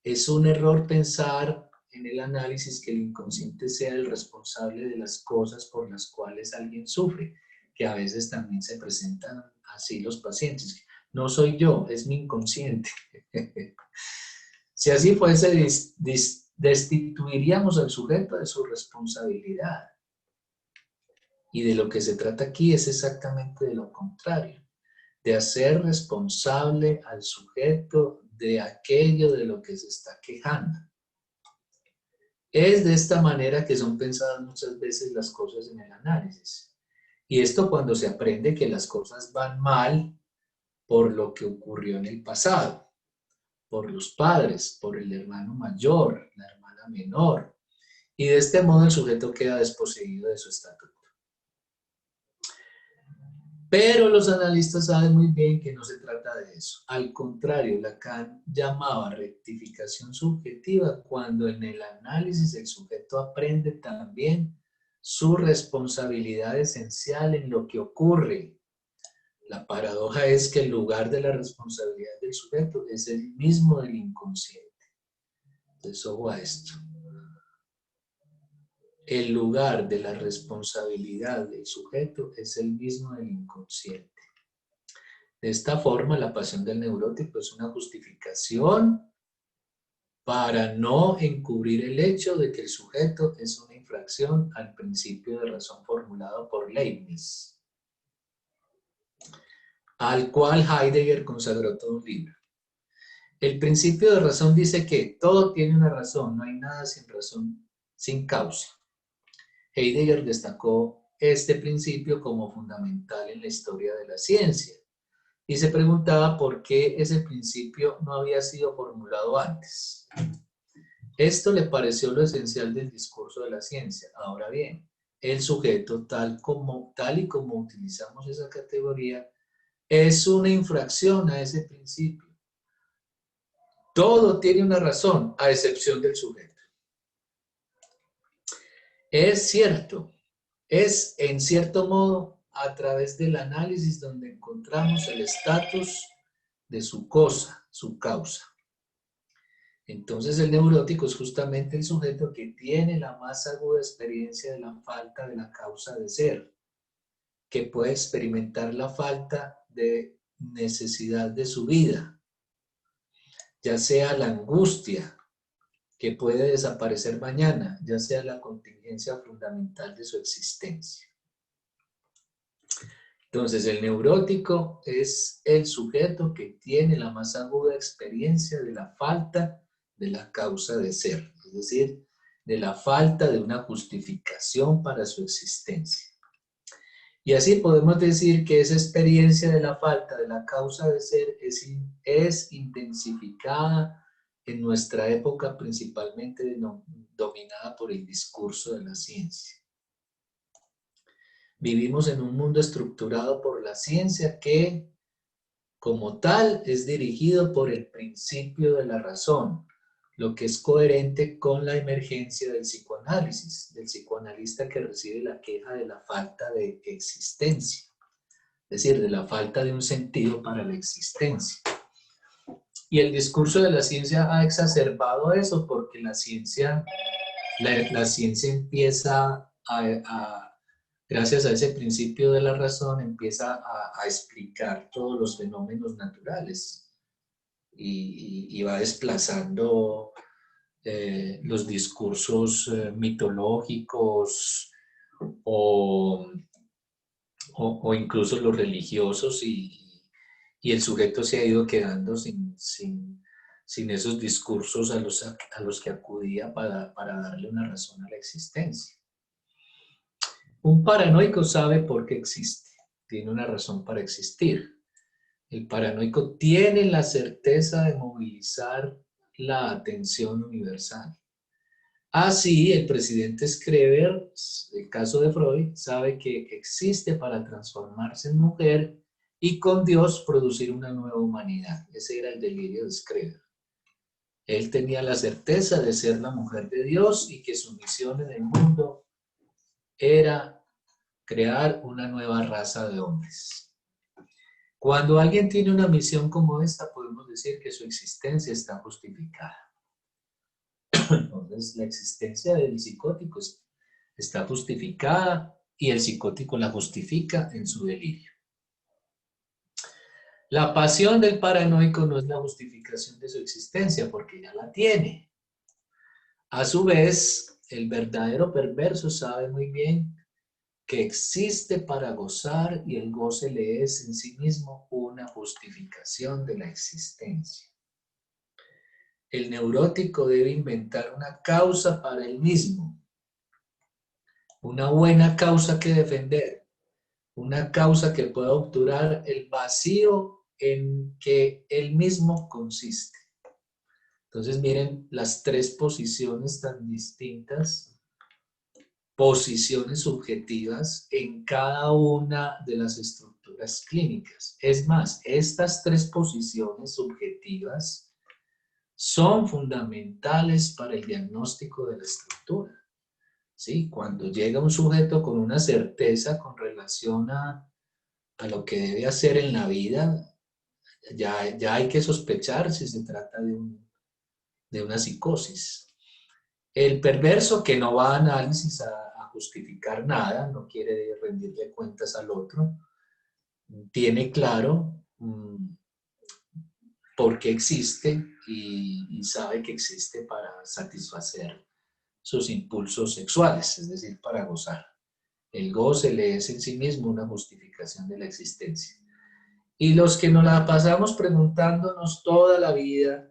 Es un error pensar en el análisis que el inconsciente sea el responsable de las cosas por las cuales alguien sufre, que a veces también se presentan así los pacientes. No soy yo, es mi inconsciente. Si así fuese, destituiríamos al sujeto de su responsabilidad. Y de lo que se trata aquí es exactamente de lo contrario, de hacer responsable al sujeto de aquello de lo que se está quejando. Es de esta manera que son pensadas muchas veces las cosas en el análisis. Y esto cuando se aprende que las cosas van mal por lo que ocurrió en el pasado, por los padres, por el hermano mayor, la hermana menor. Y de este modo el sujeto queda desposeído de su estatuto. Pero los analistas saben muy bien que no se trata de eso. Al contrario, Lacan llamaba rectificación subjetiva cuando en el análisis el sujeto aprende también su responsabilidad esencial en lo que ocurre. La paradoja es que el lugar de la responsabilidad del sujeto es el mismo del inconsciente. Entonces, ojo a esto. El lugar de la responsabilidad del sujeto es el mismo del inconsciente. De esta forma, la pasión del neurótico es una justificación para no encubrir el hecho de que el sujeto es una infracción al principio de razón formulado por Leibniz, al cual Heidegger consagró todo un libro. El principio de razón dice que todo tiene una razón, no hay nada sin razón, sin causa. Heidegger destacó este principio como fundamental en la historia de la ciencia y se preguntaba por qué ese principio no había sido formulado antes. Esto le pareció lo esencial del discurso de la ciencia. Ahora bien, el sujeto, tal y como utilizamos esa categoría, es una infracción a ese principio. Todo tiene una razón, a excepción del sujeto. Es cierto, es en cierto modo a través del análisis donde encontramos el estatus de su cosa, su causa. Entonces el neurótico es justamente el sujeto que tiene la más aguda experiencia de la falta de la causa de ser, que puede experimentar la falta de necesidad de su vida, ya sea la angustia, que puede desaparecer mañana, ya sea la contingencia fundamental de su existencia. Entonces, el neurótico es el sujeto que tiene la más aguda experiencia de la falta de la causa de ser, es decir, de la falta de una justificación para su existencia. Y así podemos decir que esa experiencia de la falta de la causa de ser es intensificada en nuestra época, principalmente dominada por el discurso de la ciencia. Vivimos en un mundo estructurado por la ciencia que, como tal, es dirigido por el principio de la razón, lo que es coherente con la emergencia del psicoanálisis, del psicoanalista que recibe la queja de la falta de existencia, es decir, de la falta de un sentido para la existencia. Y el discurso de la ciencia ha exacerbado eso porque la ciencia empieza gracias a ese principio de la razón, empieza a explicar todos los fenómenos naturales y va desplazando los discursos mitológicos o incluso los religiosos y el sujeto se ha ido quedando sin esos discursos a los que acudía para darle una razón a la existencia. Un paranoico sabe por qué existe, tiene una razón para existir. El paranoico tiene la certeza de movilizar la atención universal. Así, el presidente Schreber, el caso de Freud, sabe que existe para transformarse en mujer y con Dios producir una nueva humanidad. Ese era el delirio de Schreber. Él tenía la certeza de ser la mujer de Dios y que su misión en el mundo era crear una nueva raza de hombres. Cuando alguien tiene una misión como esta, podemos decir que su existencia está justificada. Entonces, la existencia del psicótico está justificada y el psicótico la justifica en su delirio. La pasión del paranoico no es la justificación de su existencia, porque ya la tiene. A su vez, el verdadero perverso sabe muy bien que existe para gozar y el goce le es en sí mismo una justificación de la existencia. El neurótico debe inventar una causa para él mismo, una buena causa que defender, una causa que pueda obturar el vacío en que él mismo consiste. Entonces miren las tres posiciones tan distintas, posiciones subjetivas en cada una de las estructuras clínicas. Es más, estas tres posiciones subjetivas son fundamentales para el diagnóstico de la estructura. ¿Sí? Cuando llega un sujeto con una certeza con relación a lo que debe hacer en la vida, ya hay que sospechar si se trata de una psicosis. El perverso que no va a análisis a justificar nada, no quiere rendirle cuentas al otro, tiene claro por qué existe y sabe que existe para satisfacer sus impulsos sexuales, es decir, para gozar. El goce le es en sí mismo una justificación de la existencia. Y los que nos la pasamos preguntándonos toda la vida,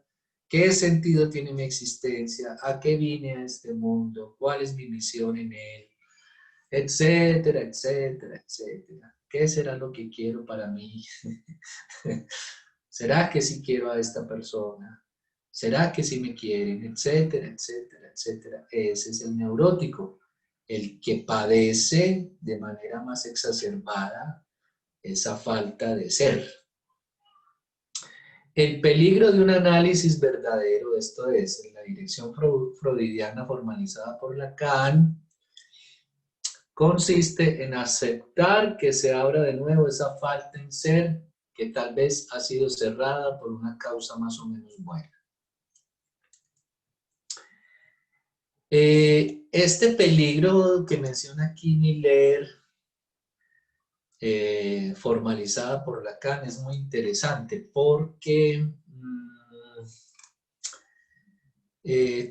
¿qué sentido tiene mi existencia? ¿A qué vine a este mundo? ¿Cuál es mi misión en él? Etcétera, etcétera, etcétera. ¿Qué será lo que quiero para mí? ¿Será que sí quiero a esta persona? ¿Será que sí me quieren? Etcétera, etcétera, etcétera. Ese es el neurótico el que padece de manera más exacerbada esa falta de ser. El peligro de un análisis verdadero, esto es, en la dirección freudiana formalizada por Lacan, consiste en aceptar que se abra de nuevo esa falta en ser que tal vez ha sido cerrada por una causa más o menos buena. Este peligro que menciona aquí Miller, formalizada por Lacan, es muy interesante porque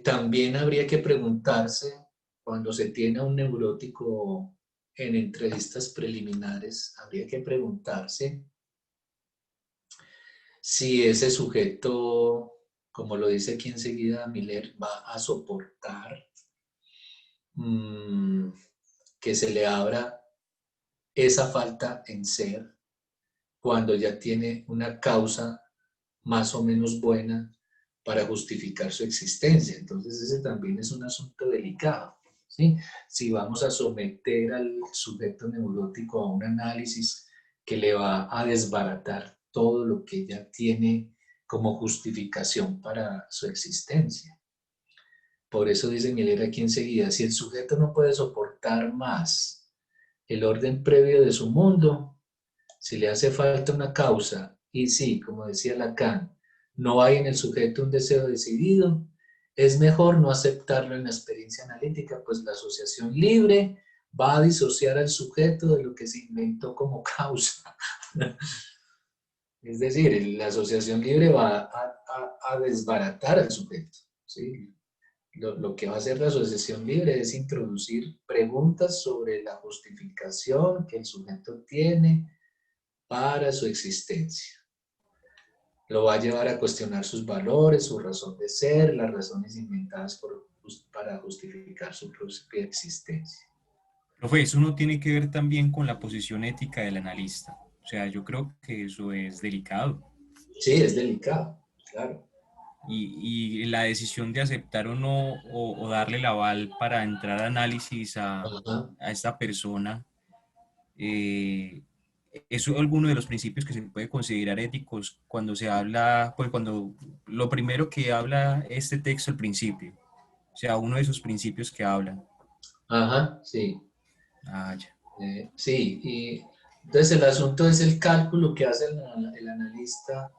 también habría que preguntarse, cuando se tiene a un neurótico en entrevistas preliminares, habría que preguntarse si ese sujeto, como lo dice aquí enseguida Miller, va a soportar que se le abra esa falta en ser cuando ya tiene una causa más o menos buena para justificar su existencia. Entonces ese también es un asunto delicado, ¿sí? Si vamos a someter al sujeto neurótico a un análisis que le va a desbaratar todo lo que ya tiene como justificación para su existencia. Por eso dice Miller aquí enseguida, si el sujeto no puede soportar más el orden previo de su mundo, si le hace falta una causa, y sí, como decía Lacan, no hay en el sujeto un deseo decidido, es mejor no aceptarlo en la experiencia analítica, pues la asociación libre va a disociar al sujeto de lo que se inventó como causa. Es decir, la asociación libre va a desbaratar al sujeto, ¿sí? Lo que va a hacer la asociación libre es introducir preguntas sobre la justificación que el sujeto tiene para su existencia. Lo va a llevar a cuestionar sus valores, su razón de ser, las razones inventadas para justificar su propia existencia.
Profe, eso no tiene que ver también con la posición ética del analista. O sea, yo creo que eso es delicado.
Sí, es delicado, claro.
Y la decisión de aceptar o no, o darle el aval para entrar a análisis
Ajá.
a esta persona, eh, es alguno de los principios que se puede considerar éticos cuando se habla, pues cuando lo primero que habla este texto al principio, o sea, uno de esos principios que hablan.
Ajá, sí.
Ah, ya.
Sí, y entonces el asunto es el cálculo que hace el analista,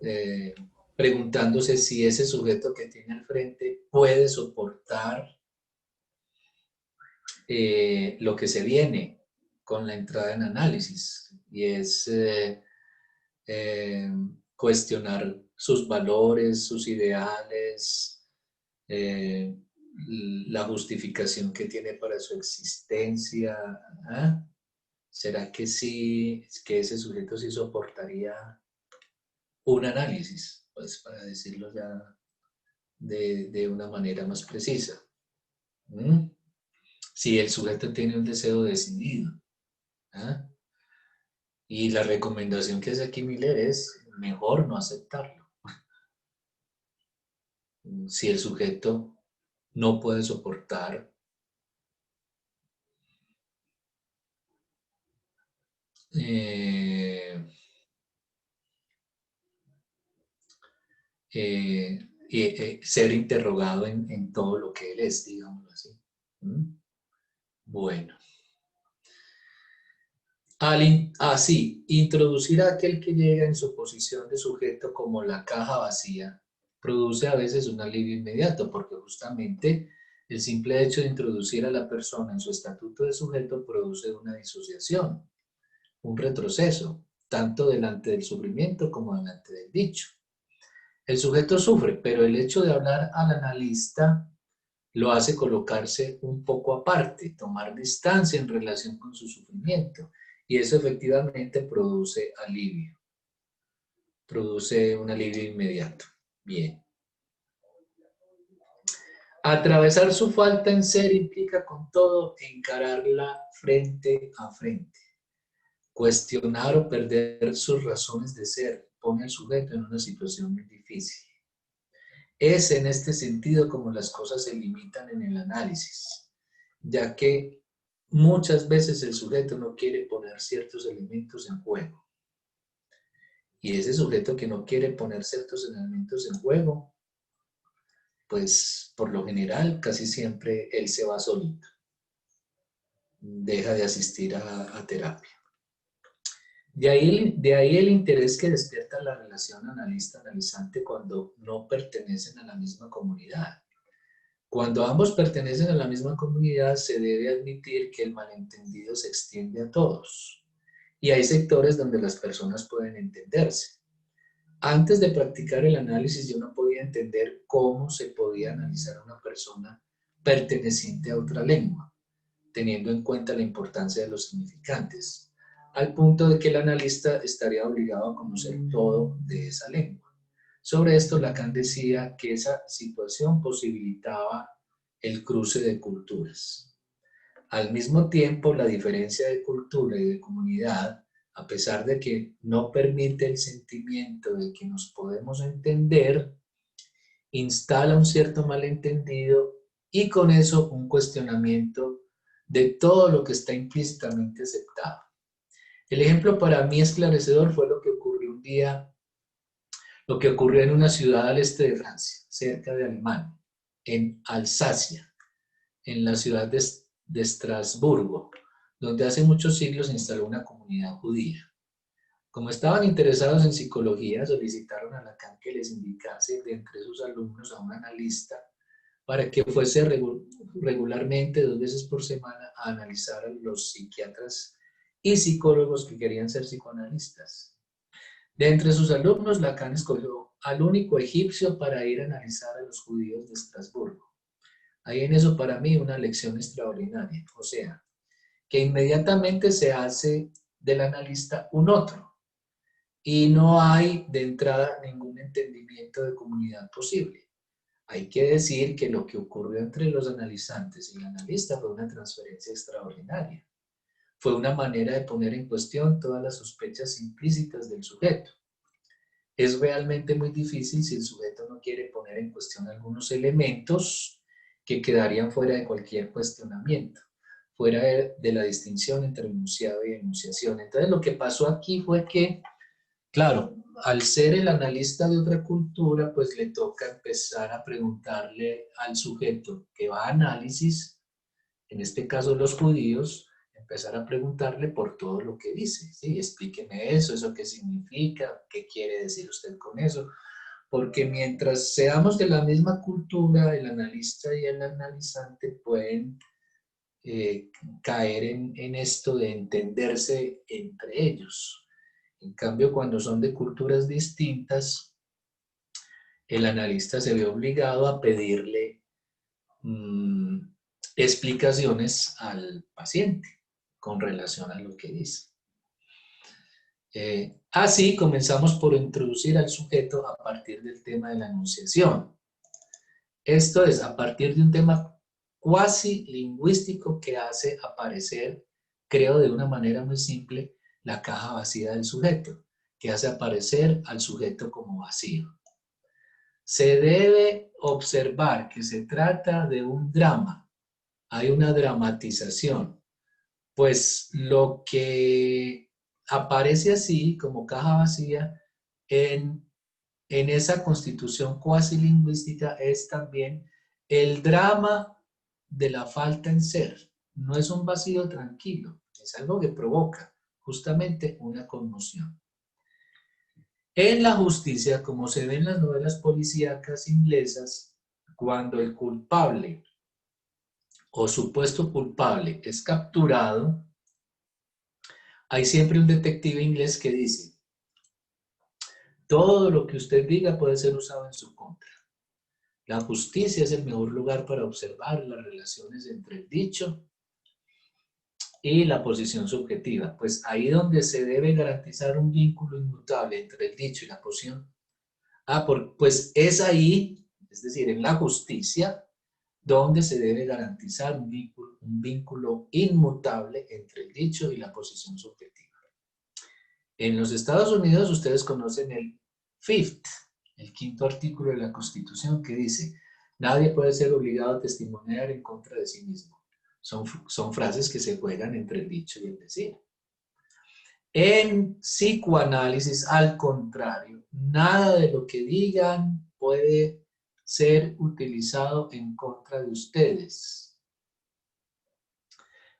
eh, preguntándose si ese sujeto que tiene al frente puede soportar lo que se viene con la entrada en análisis, y es eh, cuestionar sus valores, sus ideales, eh, la justificación que tiene para su existencia. ¿Ah? ¿Será que sí, que ese sujeto sí soportaría un análisis? Pues para decirlo ya de una manera más precisa. ¿Mm? Si el sujeto tiene un deseo decidido. ¿Ah? Y la recomendación que hace aquí Miller es mejor no aceptarlo. Si el sujeto no puede soportar eh, ser interrogado en todo lo que él es, digámoslo así. ¿Mm? Bueno. Así, introducir a aquel que llega en su posición de sujeto como la caja vacía produce a veces un alivio inmediato, porque justamente el simple hecho de introducir a la persona en su estatuto de sujeto produce una disociación, un retroceso, tanto delante del sufrimiento como delante del dicho. El sujeto sufre, pero el hecho de hablar al analista lo hace colocarse un poco aparte, tomar distancia en relación con su sufrimiento. Y eso efectivamente produce un alivio inmediato. Bien. Atravesar su falta en ser implica con todo encararla frente a frente. Cuestionar o perder sus razones de ser pone al sujeto en una situación muy difícil. Es en este sentido como las cosas se limitan en el análisis. ya que muchas veces el sujeto no quiere poner ciertos elementos en juego. Y ese sujeto que no quiere poner ciertos elementos en juego, pues por lo general casi siempre él se va solito, deja de asistir a terapia. De ahí el interés que despierta la relación analista-analizante cuando no pertenecen a la misma comunidad. Cuando ambos pertenecen a la misma comunidad, se debe admitir que el malentendido se extiende a todos. Y hay sectores donde las personas pueden entenderse. Antes de practicar el análisis, yo no podía entender cómo se podía analizar a una persona perteneciente a otra lengua, teniendo en cuenta la importancia de los significantes, al punto de que el analista estaría obligado a conocer todo de esa lengua. Sobre esto, Lacan decía que esa situación posibilitaba el cruce de culturas. Al mismo tiempo, la diferencia de cultura y de comunidad, a pesar de que no permite el sentimiento de que nos podemos entender, instala un cierto malentendido y con eso un cuestionamiento de todo lo que está implícitamente aceptado. El ejemplo para mí esclarecedor fue lo que ocurrió un día, lo que ocurrió en una ciudad al este de Francia, cerca de Alemania, en Alsacia, en la ciudad de Estrasburgo, donde hace muchos siglos se instaló una comunidad judía. Como estaban interesados en psicología, solicitaron a Lacan que les indicase de entre sus alumnos a un analista para que fuese regularmente 2 veces por semana a analizar a los psiquiatras y psicólogos que querían ser psicoanalistas. De entre sus alumnos, Lacan escogió al único egipcio para ir a analizar a los judíos de Estrasburgo. Hay en eso para mí una lección extraordinaria, o sea, que inmediatamente se hace del analista un otro y no hay de entrada ningún entendimiento de comunidad posible. Hay que decir que lo que ocurrió entre los analizantes y el analista fue una transferencia extraordinaria. Fue una manera de poner en cuestión todas las sospechas implícitas del sujeto. Es realmente muy difícil si el sujeto no quiere poner en cuestión algunos elementos que quedarían fuera de cualquier cuestionamiento, fuera de la distinción entre enunciado y enunciación. Entonces lo que pasó aquí fue que, claro, al ser el analista de otra cultura, pues le toca empezar a preguntarle al sujeto que va a análisis, en este caso los judíos, empezar a preguntarle por todo lo que dice, ¿sí? Explíqueme eso qué significa, qué quiere decir usted con eso, porque mientras seamos de la misma cultura, el analista y el analizante pueden caer en esto de entenderse entre ellos. En cambio, cuando son de culturas distintas, el analista se ve obligado a pedirle explicaciones al paciente con relación a lo que dice. Así comenzamos por introducir al sujeto a partir del tema de la enunciación. Esto es, a partir de un tema cuasi lingüístico que hace aparecer, creo de una manera muy simple, la caja vacía del sujeto, que hace aparecer al sujeto como vacío. Se debe observar que se trata de un drama, hay una dramatización, pues lo que aparece así como caja vacía en esa constitución cuasi lingüística es también el drama de la falta en ser. No es un vacío tranquilo, es algo que provoca justamente una conmoción. En la justicia, como se ve en las novelas policíacas inglesas, cuando el culpable o supuesto culpable es capturado, hay siempre un detective inglés que dice: todo lo que usted diga puede ser usado en su contra. La justicia es el mejor lugar para observar las relaciones entre el dicho y la posición subjetiva, pues ahí donde se debe garantizar un vínculo inmutable entre el dicho y la posición. Pues es ahí, es decir, en la justicia, donde se debe garantizar un vínculo inmutable entre el dicho y la posición subjetiva. En los Estados Unidos ustedes conocen el Fifth, el quinto artículo de la Constitución, que dice: nadie puede ser obligado a testimoniar en contra de sí mismo. Son frases que se juegan entre el dicho y el decir. En psicoanálisis, al contrario, nada de lo que digan puede ser utilizado en contra de ustedes.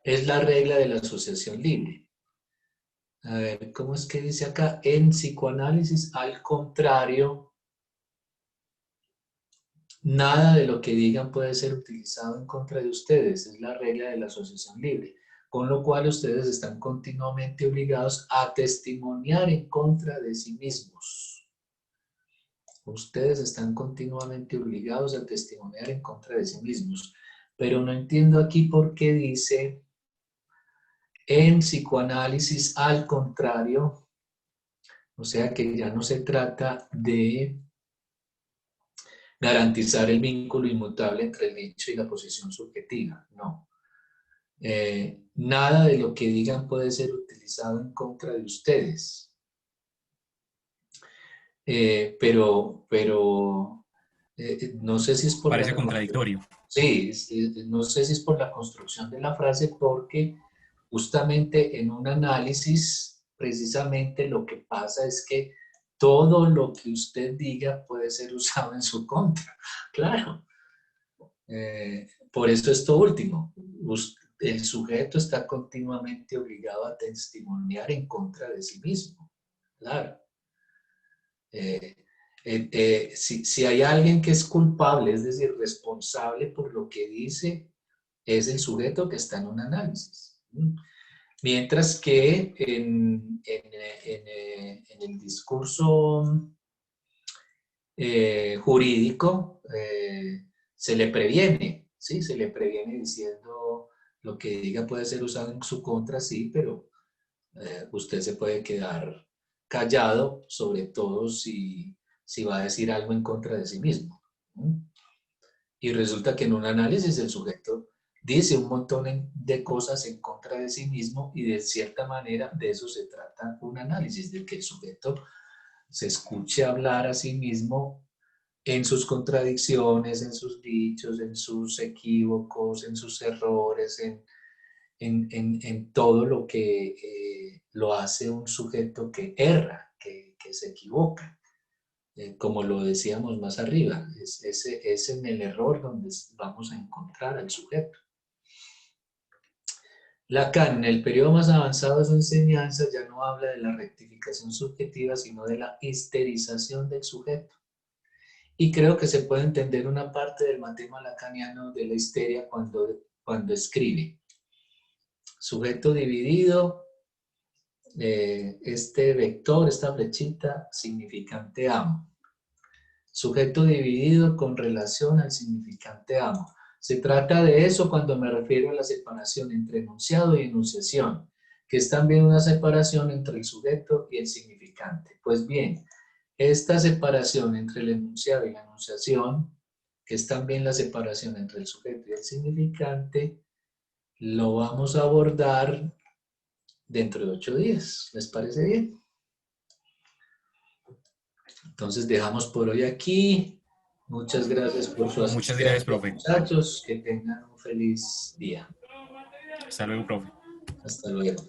Es la regla de la asociación libre. A ver, ¿cómo es que dice acá? En psicoanálisis, al contrario, nada de lo que digan puede ser utilizado en contra de ustedes. Es la regla de la asociación libre. Con lo cual ustedes están continuamente obligados a testimoniar en contra de sí mismos. Ustedes están continuamente obligados a testimoniar en contra de sí mismos. Pero no entiendo aquí por qué dice en psicoanálisis al contrario. O sea que ya no se trata de garantizar el vínculo inmutable entre el dicho y la posición subjetiva. No. Nada de lo que digan puede ser utilizado en contra de ustedes. Pero no sé si es por
Parece
la...
contradictorio.
Sí, no sé si es por la construcción de la frase, porque justamente en un análisis, precisamente lo que pasa es que todo lo que usted diga puede ser usado en su contra. Claro. Por eso esto último. El sujeto está continuamente obligado a testimoniar en contra de sí mismo. Claro. Si hay alguien que es culpable, es decir, responsable por lo que dice, es el sujeto que está en un análisis. Mientras que en el discurso jurídico se le previene, ¿sí? Se le previene diciendo lo que diga puede ser usado en su contra, sí, pero usted se puede quedar callado, sobre todo si va a decir algo en contra de sí mismo. Y resulta que en un análisis el sujeto dice un montón de cosas en contra de sí mismo y de cierta manera de eso se trata un análisis, de que el sujeto se escuche hablar a sí mismo en sus contradicciones, en sus dichos, en sus equívocos, en sus errores, en todo lo que lo hace un sujeto que erra, que se equivoca. Como lo decíamos más arriba, es en el error donde vamos a encontrar al sujeto. Lacan, en el periodo más avanzado de su enseñanza, ya no habla de la rectificación subjetiva, sino de la histerización del sujeto. Y creo que se puede entender una parte del matema lacaniano de la histeria cuando escribe. Sujeto dividido, este vector, esta flechita, significante amo. Sujeto dividido con relación al significante amo. Se trata de eso cuando me refiero a la separación entre enunciado y enunciación, que es también una separación entre el sujeto y el significante. Pues bien, esta separación entre el enunciado y la enunciación, que es también la separación entre el sujeto y el significante, lo vamos a abordar dentro de 8 días. ¿Les parece bien? Entonces dejamos por hoy aquí. Muchas gracias por su
Muchas gracias,
asistencia,
profe.
muchachos. Que tengan un feliz día.
Hasta luego, profe.
Hasta luego.